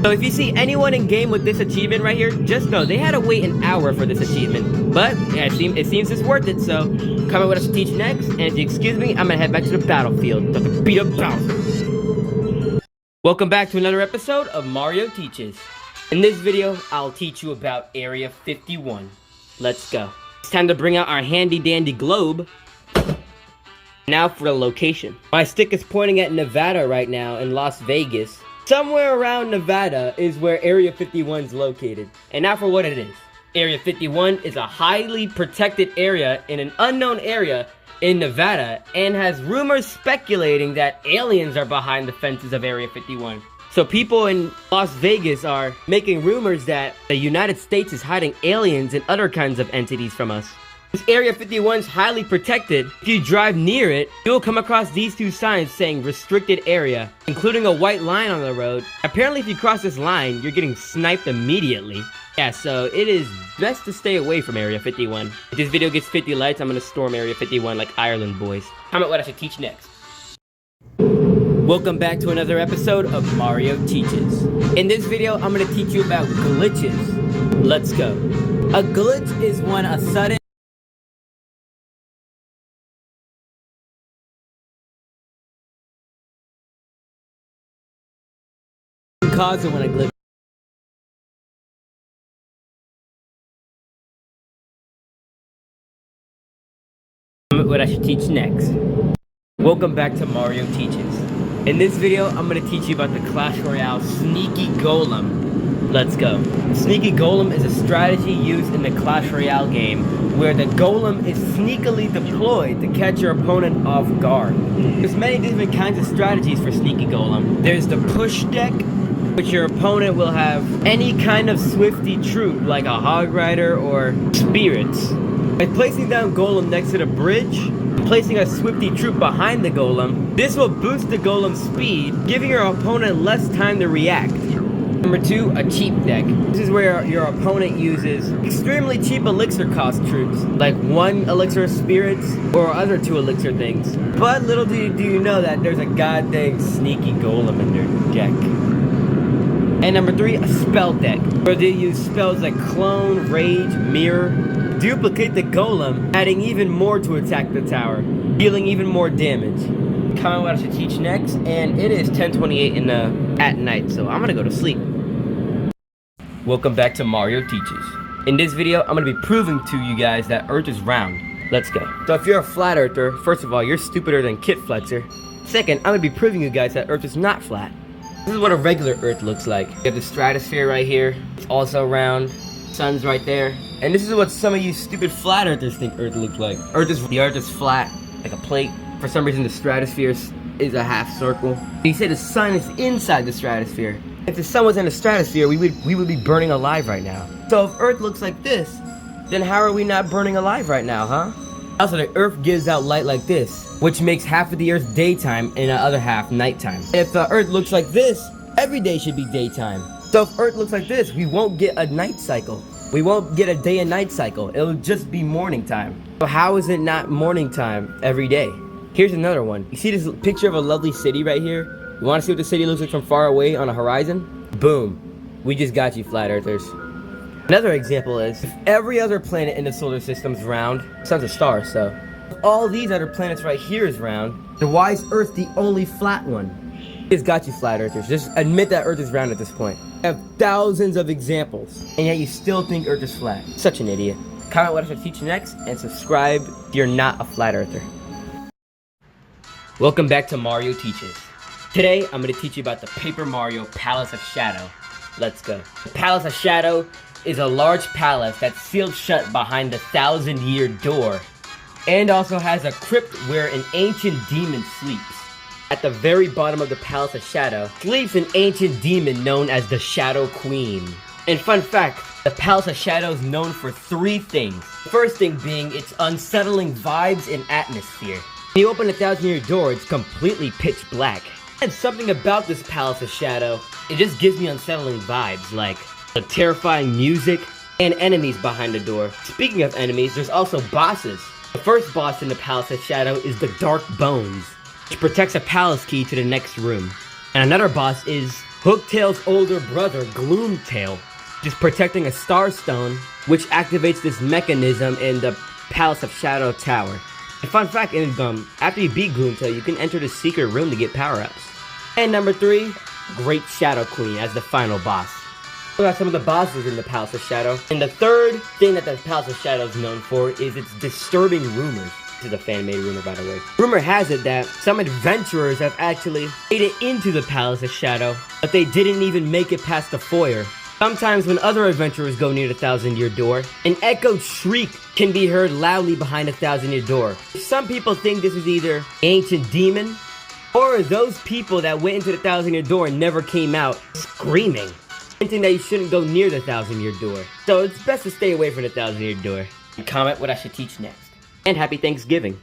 S1: So if you see anyone in game with this achievement right here, just know they had to wait an hour for this achievement. But yeah, it seems it's worth it, so comment what I should teach next, and if you excuse me, I'm gonna head back to the battlefield to beat up Bowser. Welcome back to another episode of Mario Teaches. In this video, I'll teach you about Area 51. Let's go. It's time to bring out our handy dandy globe. Now for the location. My stick is pointing at Nevada right now in Las Vegas. Somewhere around Nevada is where Area 51 is located. And now for what it is. Area 51 is a highly protected area in an unknown area in Nevada and has rumors speculating that aliens are behind the fences of Area 51. So people in Las Vegas are making rumors that the United States is hiding aliens and other kinds of entities from us. This Area 51 is highly protected. If you drive near it, you'll come across these 2 signs saying restricted area, including a white line on the road. Apparently if you cross this line, you're getting sniped immediately. Yeah, so it is best to stay away from Area 51. If this video gets 50 likes, I'm gonna storm Area 51 like Ireland boys. Comment what I should teach next. Welcome back to another episode of Mario Teaches. In this video, I'm gonna teach you about glitches. Let's go. A glitch is when a sudden cause it when a glitch. What I should teach next. Welcome back to Mario Teaches. In this video, I'm gonna teach you about the Clash Royale Sneaky Golem. Let's go. Sneaky Golem is a strategy used in the Clash Royale game where the golem is sneakily deployed to catch your opponent off guard. There's many different kinds of strategies for Sneaky Golem. There's the push deck, which your opponent will have any kind of swifty troop like a hog rider or spirits. By placing down golem next to the bridge, placing a swifty troop behind the golem, this will boost the golem's speed, giving your opponent less time to react. Number 2, a cheap deck. This is where your opponent uses extremely cheap elixir cost troops, like 1 elixir of spirits or other 2 elixir things. But little do you know that there's a goddamn sneaky golem in their deck. And number 3, a spell deck, where they use spells like Clone, Rage, Mirror, duplicate the golem, adding even more to attack the tower, dealing even more damage. Comment what I should teach next, and it is 10:28 at night, so I'm gonna go to sleep. Welcome back to Mario Teaches. In this video, I'm gonna be proving to you guys that Earth is round. Let's go. So if you're a flat earther, first of all, you're stupider than Kit Flexer. Second, I'm gonna be proving you guys that Earth is not flat. This is what a regular Earth looks like. You have the stratosphere right here. It's also round. Sun's right there. And this is what some of you stupid flat earthers think Earth looks like. The Earth is flat, like a plate. For some reason, the stratosphere is a half circle. You say the sun is inside the stratosphere. If the sun was in the stratosphere, we would be burning alive right now. So if Earth looks like this, then how are we not burning alive right now, huh? Also, the Earth gives out light like this, which makes half of the Earth daytime and the other half nighttime. If the Earth looks like this, every day should be daytime. So if Earth looks like this, we won't get a night cycle. We won't get a day and night cycle. It'll just be morning time. So how is it not morning time every day? Here's another one. You see this picture of a lovely city right here? You wanna see what the city looks like from far away on a horizon? Boom. We just got you, flat earthers. Another example is, if every other planet in the solar system's round, the sun's a star, so if all these other planets right here is round, then why is Earth the only flat one? It's got you, flat earthers. Just admit that Earth is round at this point. I have thousands of examples, and yet you still think Earth is flat. Such an idiot. Comment what I should teach you next, and subscribe if you're not a flat earther. Welcome back to Mario Teaches. Today, I'm going to teach you about the Paper Mario Palace of Shadow. Let's go. The Palace of Shadow is a large palace that's sealed shut behind the 1,000-year door, and also has a crypt where an ancient demon sleeps. At the very bottom of the Palace of Shadow sleeps an ancient demon known as the Shadow Queen. And fun fact, the Palace of Shadow is known for 3 things. The first thing being its unsettling vibes and atmosphere. When you open the 1,000-year door, it's completely pitch black. And something about this Palace of Shadow, it just gives me unsettling vibes, like the terrifying music and enemies behind the door. Speaking of enemies, there's also bosses. The first boss in the Palace of Shadow is the Dark Bones, which protects a palace key to the next room. And another boss is Hooktail's older brother, Gloomtail, just protecting a Star Stone, which activates this mechanism in the Palace of Shadow Tower. A fun fact, after you beat Gloomtail, you can enter the secret room to get power-ups. And number 3, Great Shadow Queen as the final boss. We got some of the bosses in the Palace of Shadow. And the third thing that the Palace of Shadow is known for is its disturbing rumors. This is a fan-made rumor, by the way. Rumor has it that some adventurers have actually made it into the Palace of Shadow, but they didn't even make it past the foyer. Sometimes when other adventurers go near the 1,000-year door, an echoed shriek can be heard loudly behind the 1,000-year door. Some people think this is either an ancient demon, or those people that went into the 1,000-year door and never came out screaming, hinting that you shouldn't go near the 1,000-year door. So it's best to stay away from the 1,000-year door. And comment what I should teach next. And happy Thanksgiving.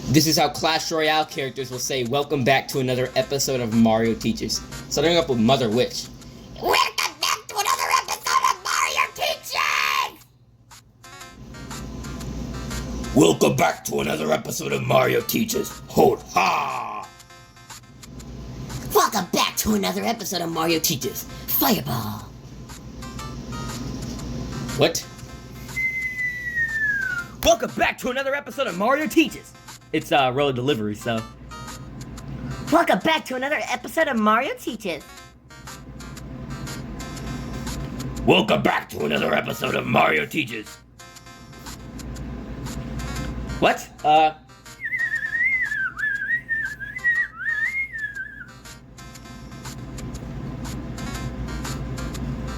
S1: This is how Clash Royale characters will say welcome back to another episode of Mario Teaches. Starting up with Mother Witch.
S4: Welcome back to another episode of Mario Teaches!
S5: Welcome back to another episode of Mario Teaches. Hold ha!
S4: Welcome back to another episode of Mario Teaches. Fireball.
S1: What? Welcome back to another episode of Mario Teaches. It's road delivery, so.
S3: Welcome back to another episode of Mario Teaches.
S5: Welcome back to another episode of Mario Teaches.
S1: What?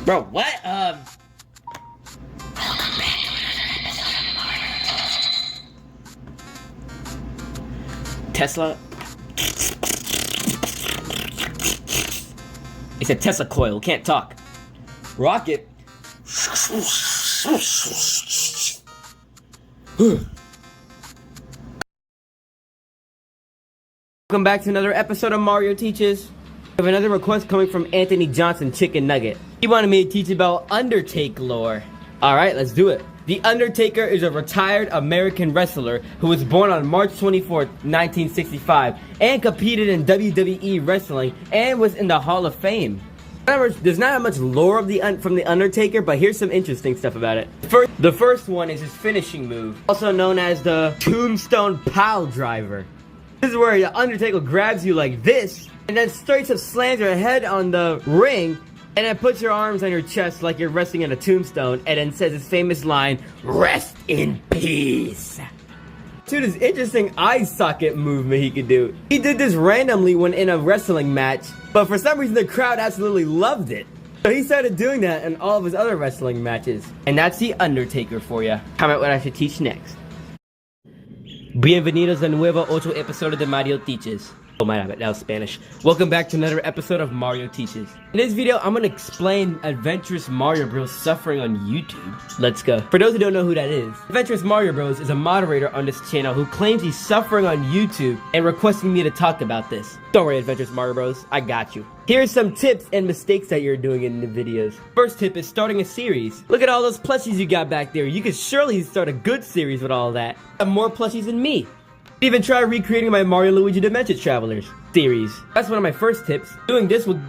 S1: Bro, what? Tesla? It's a Tesla coil, can't talk. Rocket? Welcome back to another episode of Mario Teaches. I have another request coming from Anthony Johnson Chicken Nugget. He wanted me to teach about Undertaker lore. Alright, let's do it. The Undertaker is a retired American wrestler who was born on March 24th, 1965 and competed in WWE wrestling and was in the Hall of Fame. However, there's not much lore of from The Undertaker, but here's some interesting stuff about it. The first one is his finishing move, also known as the Tombstone Pile Driver. This is where The Undertaker grabs you like this, and then straight up slams your head on the ring, and then puts your arms on your chest like you're resting in a tombstone, and then says his famous line, "Rest in peace." Dude, this interesting eye socket movement he could do. He did this randomly when in a wrestling match, but for some reason the crowd absolutely loved it. So he started doing that in all of his other wrestling matches. And that's The Undertaker for ya. Comment what I should teach next. Bienvenidos a nuevo otro episodio de Mario Teaches. Oh my god, that was Spanish. Welcome back to another episode of Mario Teaches. In this video, I'm gonna explain Adventurous Mario Bros suffering on YouTube. Let's go. For those who don't know who that is, Adventurous Mario Bros is a moderator on this channel who claims he's suffering on YouTube and requesting me to talk about this. Don't worry, Adventurous Mario Bros, I got you. Here's some tips and mistakes that you're doing in the videos. First tip is starting a series. Look at all those plushies you got back there. You could surely start a good series with all that. You have more plushies than me. Even try recreating my Mario Luigi Dementia Travelers series. That's one of my first tips. Doing this will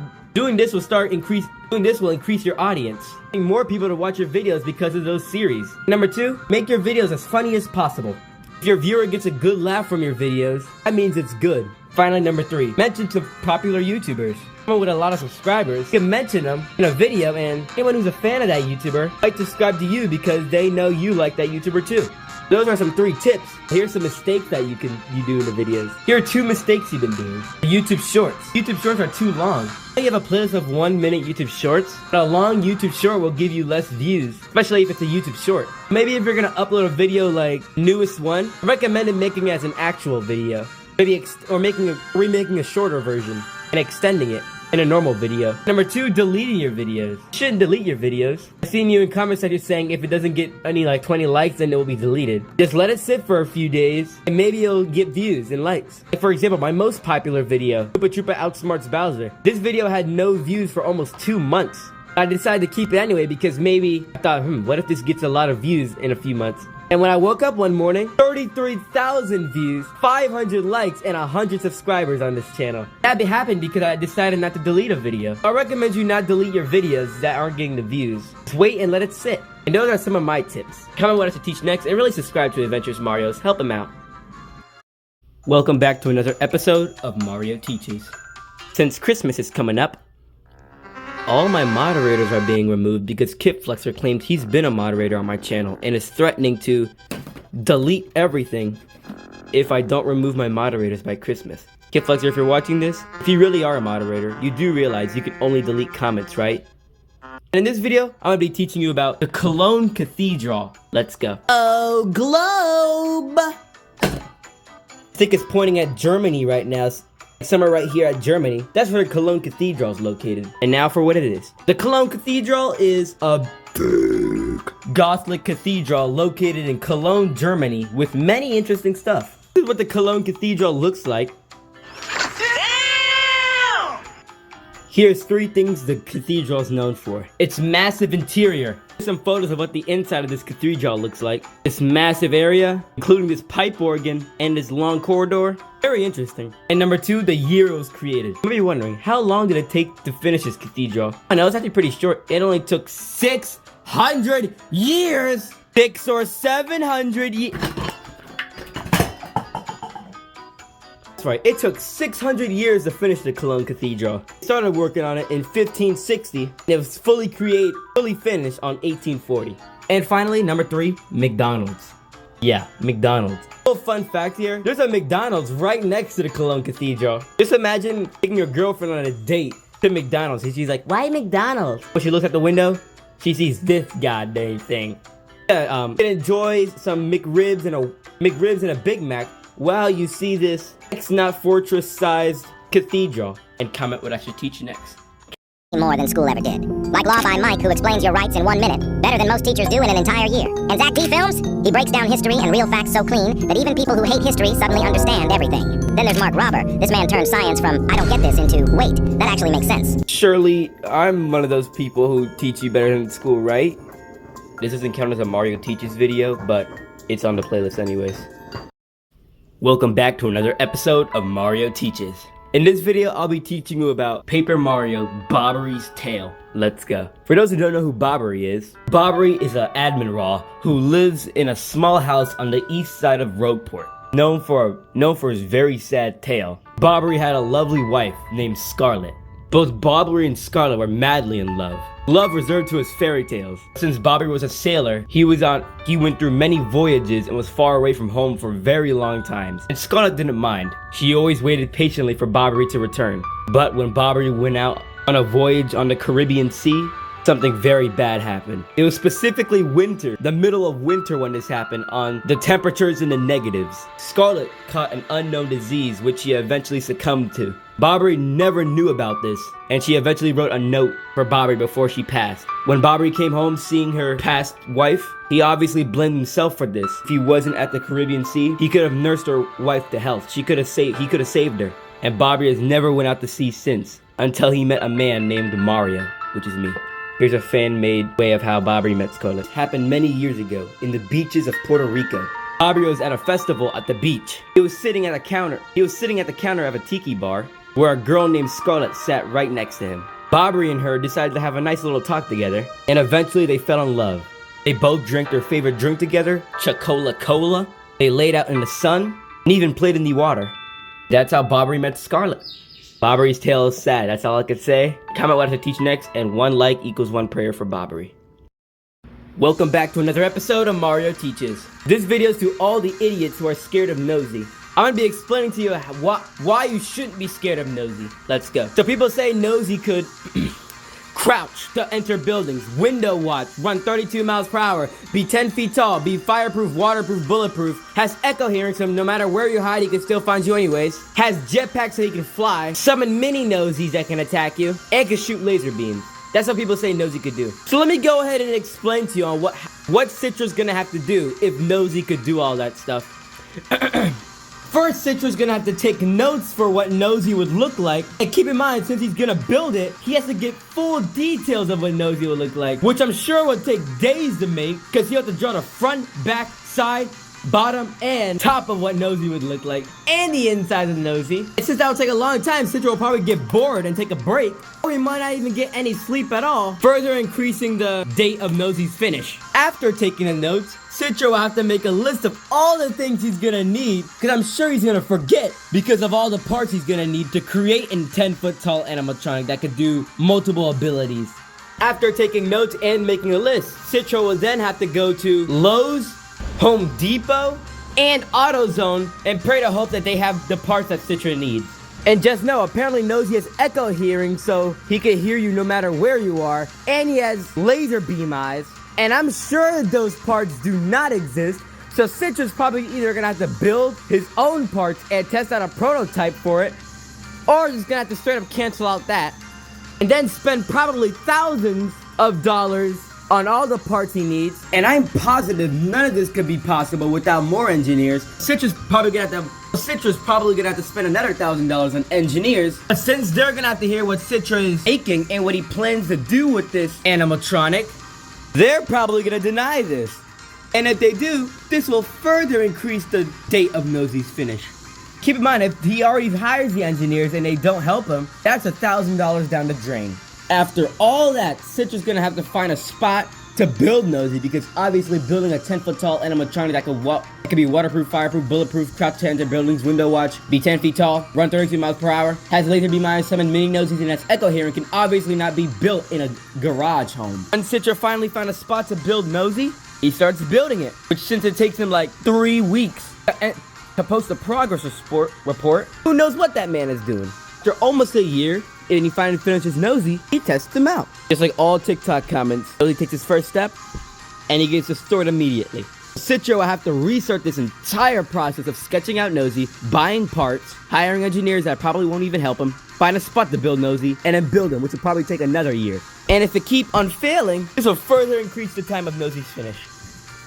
S1: increase your audience. Getting more people to watch your videos because of those series. Number 2, make your videos as funny as possible. If your viewer gets a good laugh from your videos, that means it's good. Finally, number 3, mention to popular YouTubers. Someone with a lot of subscribers, you can mention them in a video, and anyone who's a fan of that YouTuber might subscribe to you because they know you like that YouTuber too. Those are some 3 tips. Here's some mistakes that you do in the videos. Here are 2 mistakes you've been doing. YouTube Shorts. YouTube Shorts are too long. You have a playlist of 1-minute YouTube Shorts, but a long YouTube Short will give you less views, especially if it's a YouTube Short. Maybe if you're gonna upload a video like newest one, I recommend making it as an actual video. Maybe remaking a shorter version and extending it in a normal video. Number 2, deleting your videos. You shouldn't delete your videos. I've seen you in comments that you're saying if it doesn't get any 20 likes, then it will be deleted. Just let it sit for a few days, and maybe it'll get views and likes. Like for example, my most popular video, Koopa Troopa Outsmarts Bowser. This video had no views for almost 2 months. I decided to keep it anyway because maybe I thought, what if this gets a lot of views in a few months? And when I woke up one morning, 33,000 views, 500 likes, and 100 subscribers on this channel. That happened because I decided not to delete a video. I recommend you not delete your videos that aren't getting the views. Just wait and let it sit. And those are some of my tips. Comment what I should teach next, and really subscribe to Adventures Mario's. Help him out. Welcome back to another episode of Mario Teaches. Since Christmas is coming up, all my moderators are being removed because KidFlexer claims he's been a moderator on my channel and is threatening to delete everything if I don't remove my moderators by Christmas. KidFlexer, if you're watching this, if you really are a moderator, you do realize you can only delete comments, right? And in this video, I'm gonna be teaching you about the Cologne Cathedral. Let's go. Oh, globe! I think it's pointing at Germany right now. Somewhere right here at Germany. That's where the Cologne Cathedral is located. And now for what it is. The Cologne Cathedral is a big Gothic cathedral located in Cologne, Germany with many interesting stuff. This is what the Cologne Cathedral looks like. Here's 3 things the cathedral is known for. Its massive interior. Here's some photos of what the inside of this cathedral looks like. This massive area, including this pipe organ and this long corridor. Very interesting. And number 2, the year it was created. You may be wondering, how long did it take to finish this cathedral? I know it's actually pretty short. It only took 600 years. 6 or 700 years. Right, it took 600 years to finish the Cologne Cathedral. Started working on it in 1560, and it was fully finished on 1840. And finally, number 3, McDonald's. Yeah, McDonald's. Little fun fact here, there's a McDonald's right next to the Cologne Cathedral. Just imagine taking your girlfriend on a date to McDonald's, and she's like, why McDonald's? When she looks out the window, she sees this goddamn thing. It enjoys some McRibs and a Big Mac, while you see this X-Not Fortress-sized cathedral. And comment what I should teach you next.
S6: More than school ever did. Like Law by Mike, who explains your rights in 1 minute. Better than most teachers do in an entire year. And Zach D Films, he breaks down history and real facts so clean that even people who hate history suddenly understand everything. Then there's Mark Robber. This man turns science from, I don't get this, into, wait, that actually makes sense.
S1: Surely, I'm one of those people who teach you better than school, right? This doesn't count as a Mario Teaches video, but it's on the playlist anyways. Welcome back to another episode of Mario Teaches. In this video, I'll be teaching you about Paper Mario Bobbery's Tale. Let's go. For those who don't know who Bobbery is an admiral who lives in a small house on the east side of Rogueport, known for his very sad tale. Bobbery had a lovely wife named Scarlet. Both Bobbery and Scarlet were madly in love. Love reserved to his fairy tales. Since Bobbery was a sailor, he went through many voyages and was far away from home for very long times. And Scarlet didn't mind. She always waited patiently for Bobbery to return. But when Bobbery went out on a voyage on the Caribbean Sea, something very bad happened. It was specifically winter, the middle of winter when this happened, on the temperatures in the negatives. Scarlet caught an unknown disease which she eventually succumbed to. Bobbery never knew about this, and she eventually wrote a note for Bobbery before she passed. When Bobbery came home seeing her past wife, he obviously blamed himself for this. If he wasn't at the Caribbean Sea, he could have nursed her wife to health. He could have saved her. And Bobbery has never went out to sea since, until he met a man named Mario, which is me. Here's a fan-made way of how Bobbery met Scarlet. It happened many years ago in the beaches of Puerto Rico. Bobby was at a festival at the beach. He was sitting at the counter of a tiki bar where a girl named Scarlett sat right next to him. Bobby and her decided to have a nice little talk together, and eventually they fell in love. They both drank their favorite drink together, Chocola Cola. They laid out in the sun and even played in the water. That's how Bobby met Scarlett. Bobby's tale is sad, that's all I could say. Comment what to teach next, and 1 like equals 1 prayer for Bobby. Welcome back to another episode of Mario Teaches. This video is to all the idiots who are scared of Nosy. I'm gonna be explaining to you why you shouldn't be scared of Nosy. Let's go. So people say Nosy could crouch to enter buildings, window watch, run 32 miles per hour, be 10 feet tall, be fireproof, waterproof, bulletproof, has echo hearing so no matter where you hide he can still find you anyways, has jetpacks so he can fly, summon mini Nosies that can attack you, and can shoot laser beams. That's what people say Nosy could do. So let me go ahead and explain to you on what Citra's gonna have to do if Nosy could do all that stuff. First, Citra's gonna have to take notes for what Nosy would look like. And keep in mind, since he's gonna build it, he has to get full details of what Nosy would look like, which I'm sure would take days to make, because he'll have to draw the front, back, side, bottom, and top of what Nosy would look like, and the inside of Nosy. And since that would take a long time, Citra will probably get bored and take a break, or he might not even get any sleep at all, further increasing the date of Nosy's finish. After taking the notes, Citra will have to make a list of all the things he's gonna need, because I'm sure he's gonna forget because of all the parts he's gonna need to create a 10-foot tall animatronic that could do multiple abilities. After taking notes and making a list, Citra will then have to go to Lowe's, Home Depot, and AutoZone and pray to hope that they have the parts that Citra needs. And just know, apparently Nosy has echo hearing, so he can hear you no matter where you are, and he has laser beam eyes. And I'm sure those parts do not exist, so Citra's probably either gonna have to build his own parts and test out a prototype for it, or just gonna have to straight up cancel out that, and then spend probably thousands of dollars on all the parts he needs. And I'm positive none of this could be possible without more engineers. Citra's probably gonna have to spend another $1,000 on engineers. But since they're gonna have to hear what Citra is making and what he plans to do with this animatronic, they're probably gonna deny this. And if they do, this will further increase the date of Nosy's finish. Keep in mind, if he already hires the engineers and they don't help him, that's $1,000 down the drain. After all that, Citra's gonna have to find a spot to build Nosy, because obviously building a 10-foot tall animatronic that could be waterproof, fireproof, bulletproof, crouch to enter buildings, window watch, be 10 feet tall, run 32 miles per hour, has laser beam eyes, summon mini Nosies, and has echo hearing, can obviously not be built in a garage home. When Citra finally found a spot to build Nosy, he starts building it, which since it takes him like 3 weeks to post a progress report, who knows what that man is doing. After almost a year, and he finally finishes Nosy, he tests them out. Just like all TikTok comments, Nosy takes his first step, and he gets destroyed immediately. Citra will have to restart this entire process of sketching out Nosy, buying parts, hiring engineers that probably won't even help him, find a spot to build Nosy, and then build him, which will probably take another year. And if it keeps on failing, this will further increase the time of Nosy's finish.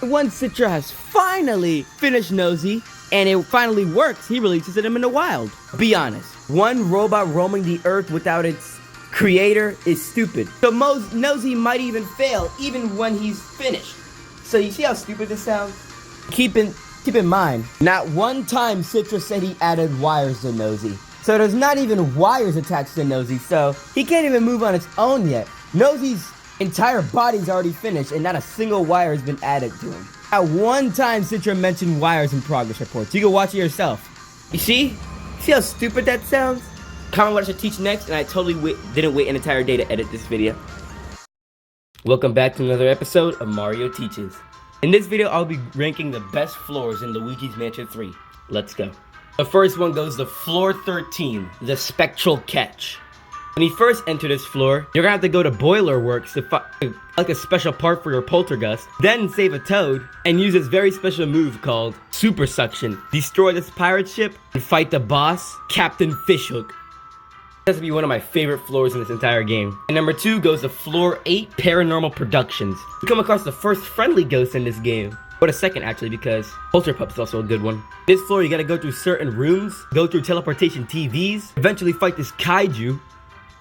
S1: Once Citra has finally finished Nosy, and it finally works, he releases it in the wild. Be honest, one robot roaming the earth without its creator is stupid. So Nosy might even fail, even when he's finished. So you see how stupid this sounds? Keep in mind, not one time Citra said he added wires to Nosy. So there's not even wires attached to Nosy, so he can't even move on its own yet. Nosy's entire body's already finished, and not a single wire has been added to him. At one time, Citra mentioned wires in progress reports. You can watch it yourself. You see? See how stupid that sounds? Comment what I should teach next, and I totally didn't wait an entire day to edit this video. Welcome back to another episode of Mario Teaches. In this video, I'll be ranking the best floors in Luigi's Mansion 3. Let's go. The first one goes to floor 13, the Spectral Catch. When you first enter this floor, you're gonna have to go to Boiler Works to find like a special part for your poltergust, then save a toad, and use this very special move called Super Suction. Destroy this pirate ship and fight the boss, Captain Fishhook. This has to be one of my favorite floors in this entire game. And number 2 goes to floor 8, Paranormal Productions. We come across the first friendly ghost in this game. But a second actually, because Polterpup is also a good one. This floor you gotta go through certain rooms, go through teleportation TVs, eventually fight this kaiju.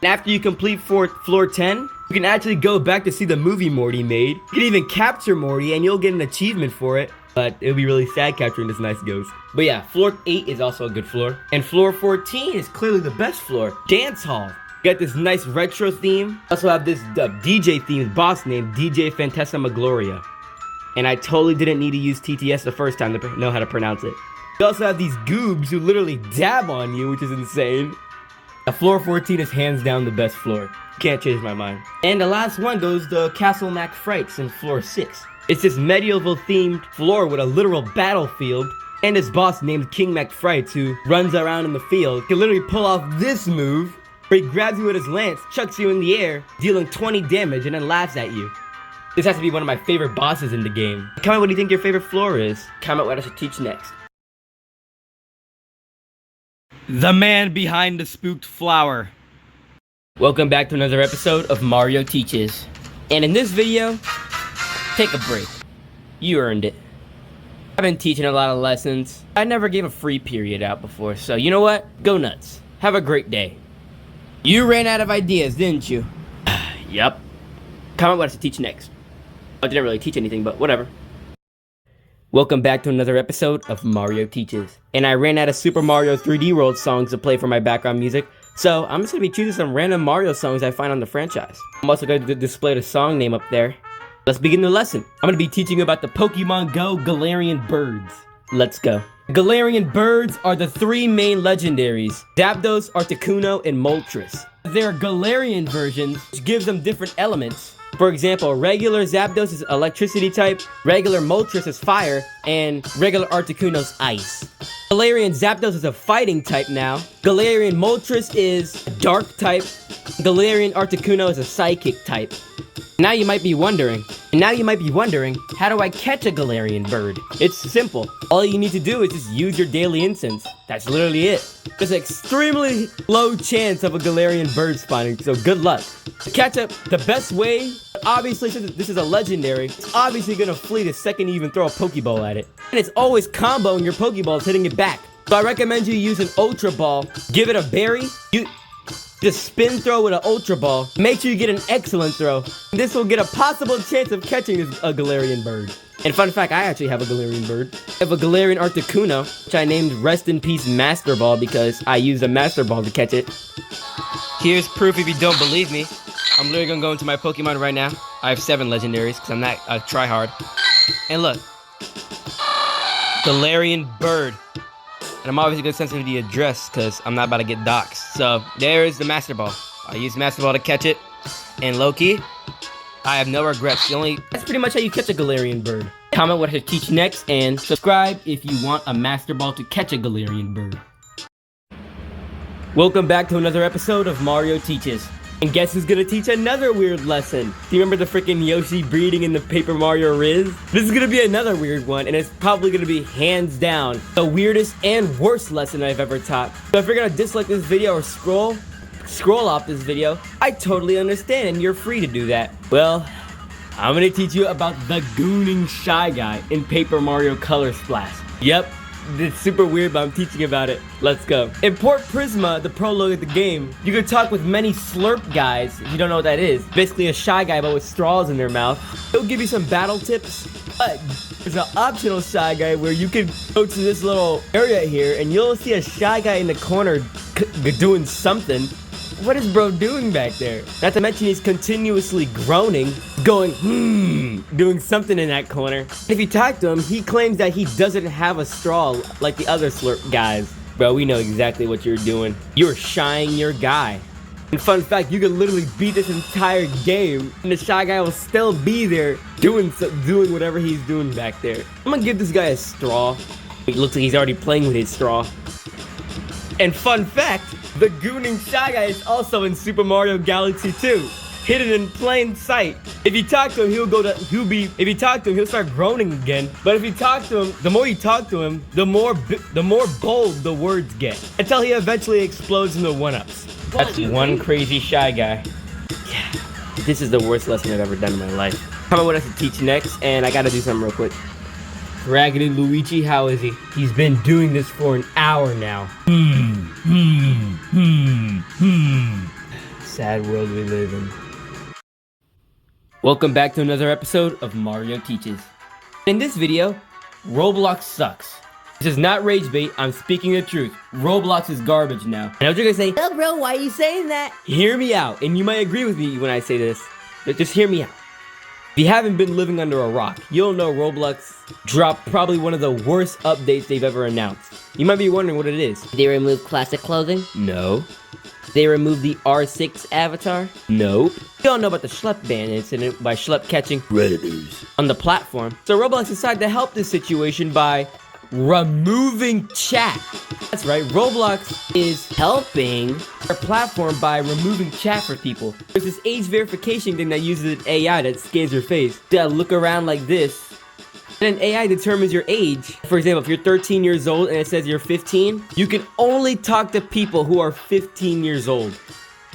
S1: And after you complete floor 10, you can actually go back to see the movie Morty made. You can even capture Morty and you'll get an achievement for it. But it would be really sad capturing this nice ghost. But yeah, floor 8 is also a good floor. And floor 14 is clearly the best floor. Dance hall. Got this nice retro theme. Also have this DJ themed boss named DJ Phantasmagoria. And I totally didn't need to use TTS the first time to know how to pronounce it. You also have these goobs who literally dab on you, which is insane. Floor 14 is hands down the best floor. Can't change my mind. And the last one goes to Castle Mac Frights in floor 6. It's this medieval themed floor with a literal battlefield and this boss named King Mac Frights who runs around in the field. He can literally pull off this move where he grabs you with his lance, chucks you in the air, dealing 20 damage and then laughs at you. This has to be one of my favorite bosses in the game. Comment what you think your favorite floor is. Comment what I should teach next. The man behind the spooked flower. Welcome back to another episode of Mario Teaches. And in this video, take a break. You earned it. I've been teaching a lot of lessons. I never gave a free period out before, so you know what? Go nuts. Have a great day. You ran out of ideas, didn't you? Yup. Comment what I should teach next. I didn't really teach anything, but whatever. Welcome back to another episode of Mario Teaches. And I ran out of Super Mario 3D World songs to play for my background music, so I'm just going to be choosing some random Mario songs I find on the franchise. I'm also going to display the song name up there. Let's begin the lesson. I'm going to be teaching you about the Pokemon Go Galarian birds. Let's go. Galarian birds are the 3 main legendaries, Zapdos, Articuno, and Moltres. There are Galarian versions, which gives them different elements. For example, regular Zapdos is electricity type, regular Moltres is fire, and regular Articuno's ice. Galarian Zapdos is a fighting type now. Galarian Moltres is a dark type. Galarian Articuno is a psychic type. Now you might be wondering, how do I catch a Galarian bird? It's simple. All you need to do is just use your daily incense. That's literally it. There's an extremely low chance of a Galarian bird spawning, so good luck. To catch up, the best way, obviously since this is a legendary, it's obviously gonna flee the second you even throw a Pokeball at it. And it's always comboing your Pokeballs, hitting it back. So I recommend you use an Ultra Ball, give it a berry, just spin throw with an Ultra Ball. Make sure you get an excellent throw. This will get a possible chance of catching a Galarian bird. And fun fact, I actually have a Galarian bird. I have a Galarian Articuno, which I named Rest in Peace Master Ball because I used a Master Ball to catch it. Here's proof if you don't believe me. I'm literally gonna go into my Pokemon right now. I have 7 legendaries because I'm not a tryhard. And look. Galarian bird. And I'm obviously gonna censor the address because I'm not about to get doxxed. So there's the Master Ball. I used Master Ball to catch it. And low-key, I have no regrets. That's pretty much how you catch a Galarian bird. Comment what I should teach next and subscribe if you want a Master Ball to catch a Galarian bird. Welcome back to another episode of Mario Teaches. And guess who's gonna teach another weird lesson? Do you remember the freaking Yoshi breeding in the Paper Mario Riz? This is gonna be another weird one, and it's probably gonna be hands down the weirdest and worst lesson I've ever taught. So if you're gonna dislike this video or scroll off this video, I totally understand, and you're free to do that. Well, I'm gonna teach you about the gooning Shy Guy in Paper Mario Color Splash. Yep. It's super weird, but I'm teaching about it. Let's go. In Port Prisma, the prologue of the game, you can talk with many slurp guys, if you don't know what that is. Basically a Shy Guy, but with straws in their mouth. He'll give you some battle tips, but there's an optional Shy Guy where you can go to this little area here, and you'll see a Shy Guy in the corner doing something. What is bro doing back there? Not to mention he's continuously groaning, going, doing something in that corner. If you talk to him, he claims that he doesn't have a straw like the other slurp guys. Bro, we know exactly what you're doing. You're shying your guy. And fun fact, you can literally beat this entire game, and the Shy Guy will still be there doing whatever he's doing back there. I'm gonna give this guy a straw. It looks like he's already playing with his straw. And fun fact, the gooning Shy Guy is also in Super Mario Galaxy 2, hidden in plain sight. If you talk to him, he'll start groaning again. But if you talk to him, the more you talk to him, the more bold the words get, until he eventually explodes into 1-ups. That's one crazy Shy Guy. Yeah, this is the worst lesson I've ever done in my life. Comment what I should teach next, and I gotta do something real quick. Raggedy Luigi, how is he? He's been doing this for an hour now. Sad world we live in. Welcome back to another episode of Mario Teaches. In this video, Roblox sucks. This is not rage bait, I'm speaking the truth. Roblox is garbage now. And I was just gonna say, oh bro, why are you saying that? Hear me out, and you might agree with me when I say this, but just hear me out. If you haven't been living under a rock, you'll know Roblox dropped probably one of the worst updates they've ever announced. You might be wondering what it is. Did they remove classic clothing? No. Did they remove the R6 avatar? Nope. You all know about the Schlepp ban incident by Schlepp catching predators on the platform. So Roblox decided to help this situation by removing chat. That's right, Roblox is helping their platform by removing chat for people. There's this age verification thing that uses an AI that scans your face. You gotta look around like this, and an AI determines your age. For example, if you're 13 years old and it says you're 15, you can only talk to people who are 15 years old,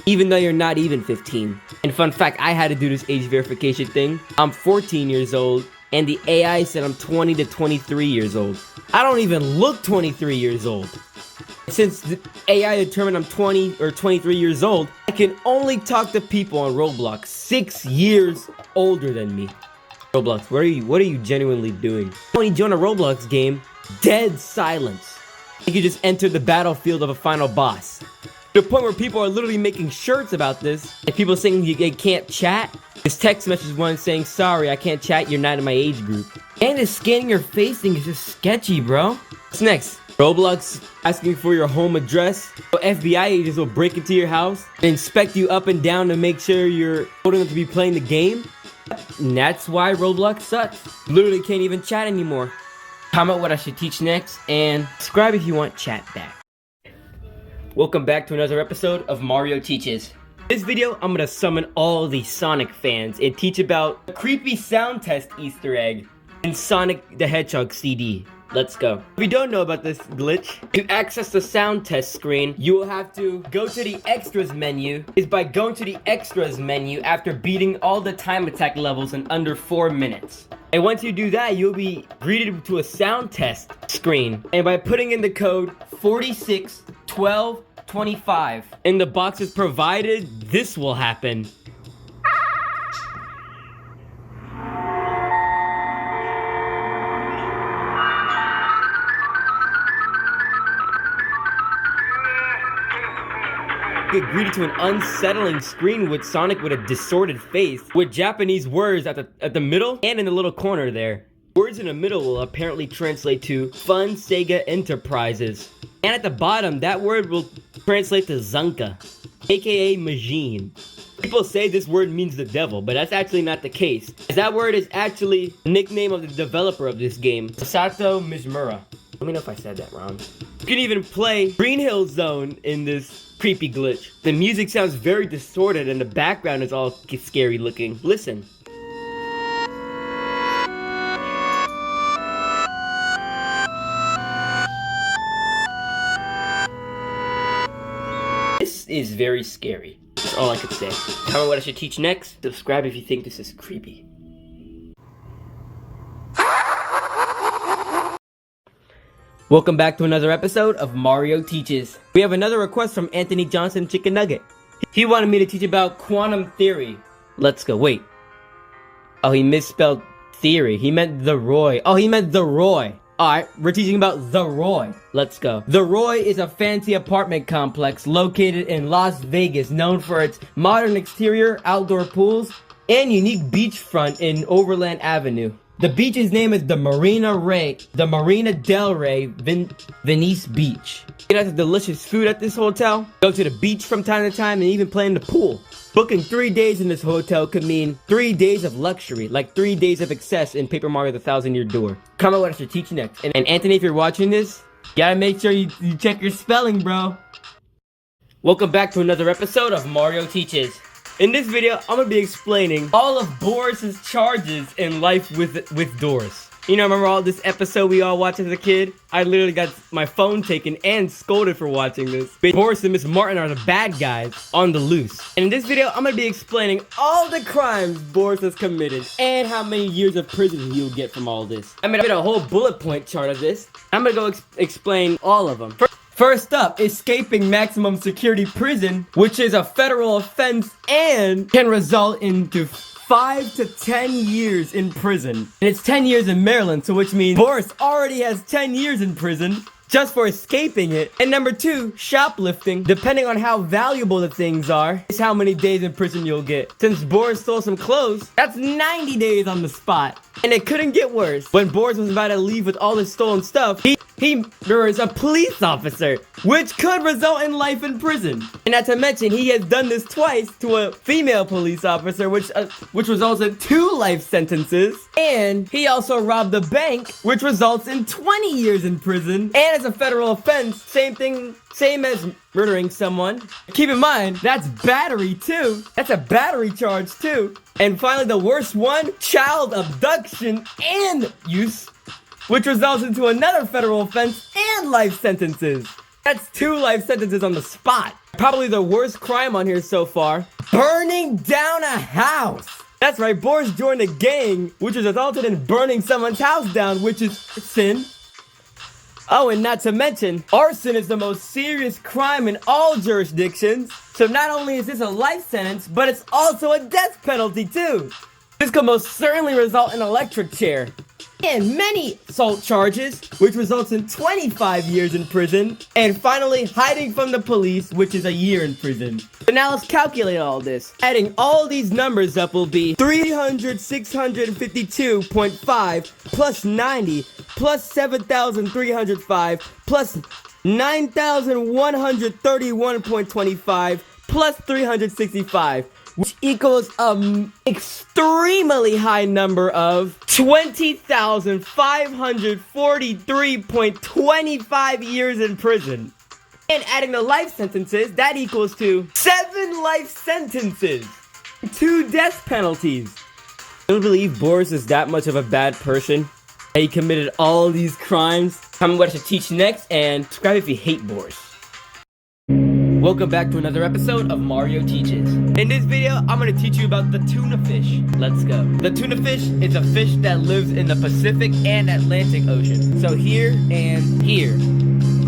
S1: even though you're not even 15. And fun fact, I had to do this age verification thing. I'm 14 years old, and the AI said I'm 20 to 23 years old. I don't even look 23 years old. Since the AI determined I'm 20 or 23 years old, I can only talk to people on Roblox 6 years older than me. Roblox, what are you genuinely doing? When you join a Roblox game, dead silence. You can just enter the battlefield of a final boss. To the point where people are literally making shirts about this, and people saying they can't chat. This text message one saying, sorry, I can't chat, you're not in my age group. And this scanning your face thing is just sketchy, bro. What's next? Roblox asking for your home address. So FBI agents will break into your house and inspect you up and down to make sure you're old enough to be playing the game. And that's why Roblox sucks. Literally can't even chat anymore. Comment what I should teach next, and subscribe if you want chat back. Welcome back to another episode of Mario Teaches. In this video, I'm gonna summon all the Sonic fans and teach about a creepy sound test Easter egg in Sonic the Hedgehog CD. Let's go. If you don't know about this glitch, to access the sound test screen, you will have to go to the extras menu. Is by going to the extras menu after beating all the time attack levels in under 4 minutes. And once you do that, you'll be greeted to a sound test screen. And by putting in the code 461225 in the boxes provided, this will happen. Get greeted to an unsettling screen with Sonic with a distorted face with Japanese words at the middle and in the little corner there. Words in the middle will apparently translate to Fun Sega Enterprises. And at the bottom, that word will translate to Zunka, aka Majin. People say this word means the devil, but that's actually not the case, as that word is actually the nickname of the developer of this game, Sato Mizumura. Let me know if I said that wrong. You can even play Green Hill Zone in this creepy glitch. The music sounds very distorted and the background is all scary looking. Listen. This is very scary. That's all I could say. Comment what I should teach next. Subscribe if you think this is creepy. Welcome back to another episode of Mario Teaches. We have another request from Anthony Johnson Chicken Nugget. He wanted me to teach about quantum theory. Let's go. Wait. Oh, he misspelled theory. He meant the Roy. Oh, he meant the Roy. Alright, we're teaching about the Roy. Let's go. The Roy is a fancy apartment complex located in Las Vegas, known for its modern exterior, outdoor pools, and unique beachfront in Overland Avenue. The beach's name is the Marina Del Rey Venice Beach. Get out the delicious food at this hotel, go to the beach from time to time, and even play in the pool. Booking 3 days in this hotel could mean 3 days of luxury, like 3 days of excess in Paper Mario the Thousand-Year Door. Comment what I should teach next. And Anthony, if you're watching this, you gotta make sure you check your spelling, bro. Welcome back to another episode of Mario Teaches. In this video, I'm gonna be explaining all of Boris's charges in life with Doris. You know, remember all this episode we all watched as a kid? I literally got my phone taken and scolded for watching this. Boris and Miss Martin are the bad guys on the loose. And in this video, I'm gonna be explaining all the crimes Boris has committed and how many years of prison he'll get from all this. I made a whole bullet point chart of this. I'm gonna go explain all of them. First up, escaping maximum security prison, which is a federal offense and can result into 5 to 10 years in prison. And it's 10 years in Maryland, so which means Boris already has 10 years in prison just for escaping it. And number 2, shoplifting. Depending on how valuable the things are, is how many days in prison you'll get. Since Boris stole some clothes, that's 90 days on the spot. And it couldn't get worse. When Boris was about to leave with all his stolen stuff, he murders a police officer, which could result in life in prison. And not to mention, he has done this twice to a female police officer, which results in 2 life sentences. And he also robbed a bank, which results in 20 years in prison. And as a federal offense, same as murdering someone. Keep in mind, that's battery too. That's a battery charge too. And finally, the worst one, child abduction and use, which results into another federal offense and life sentences. That's 2 life sentences on the spot. Probably the worst crime on here so far, burning down a house. That's right, Boris joined a gang, which has resulted in burning someone's house down, which is sin. Oh, and not to mention, arson is the most serious crime in all jurisdictions. So not only is this a life sentence, but it's also a death penalty too. This could most certainly result in an electric chair. And many assault charges, which results in 25 years in prison. And finally, hiding from the police, which is a year in prison. So now let's calculate all this. Adding all these numbers up will be 3,652.5 plus 90 plus 7,305 plus 9,131.25 plus 365. Which equals an extremely high number of 20,543.25 years in prison. And adding the life sentences, that equals to 7 life sentences, 2 death penalties. I don't believe Boris is that much of a bad person. He committed all these crimes. Comment what I should teach next, and subscribe if you hate Boris. Welcome back to another episode of Mario Teaches. In this video, I'm going to teach you about the tuna fish. Let's go. The tuna fish is a fish that lives in the Pacific and Atlantic Ocean. So here and here.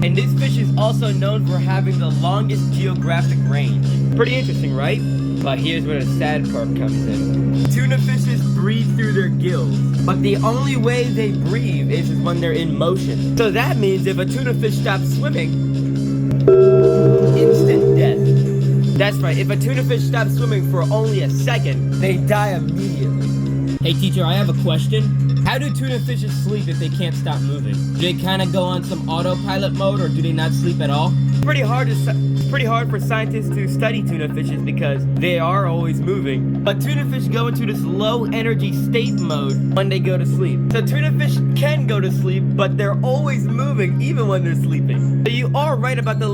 S1: And this fish is also known for having the longest geographic range. Pretty interesting, right? But here's where the sad part comes in. Tuna fishes breathe through their gills, but the only way they breathe is when they're in motion. So that means if a tuna fish stops swimming, instant death. That's right, if a tuna fish stops swimming for only a second, they die immediately. Hey teacher, I have a question. How do tuna fishes sleep if they can't stop moving? Do they kind of go on some autopilot mode, or do they not sleep at all? It's pretty hard for scientists to study tuna fishes because they are always moving. But tuna fish go into this low energy state mode when they go to sleep. So tuna fish can go to sleep, but they're always moving even when they're sleeping. So you are right about the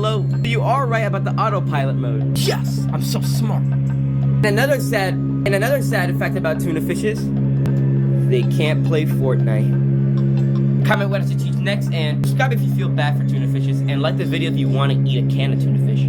S1: autopilot mode. Yes, I'm so smart. And another sad fact about tuna fishes, they can't play Fortnite. Comment what I should teach next, and subscribe if you feel bad for tuna fishes, and like the video if you want to eat a can of tuna fish.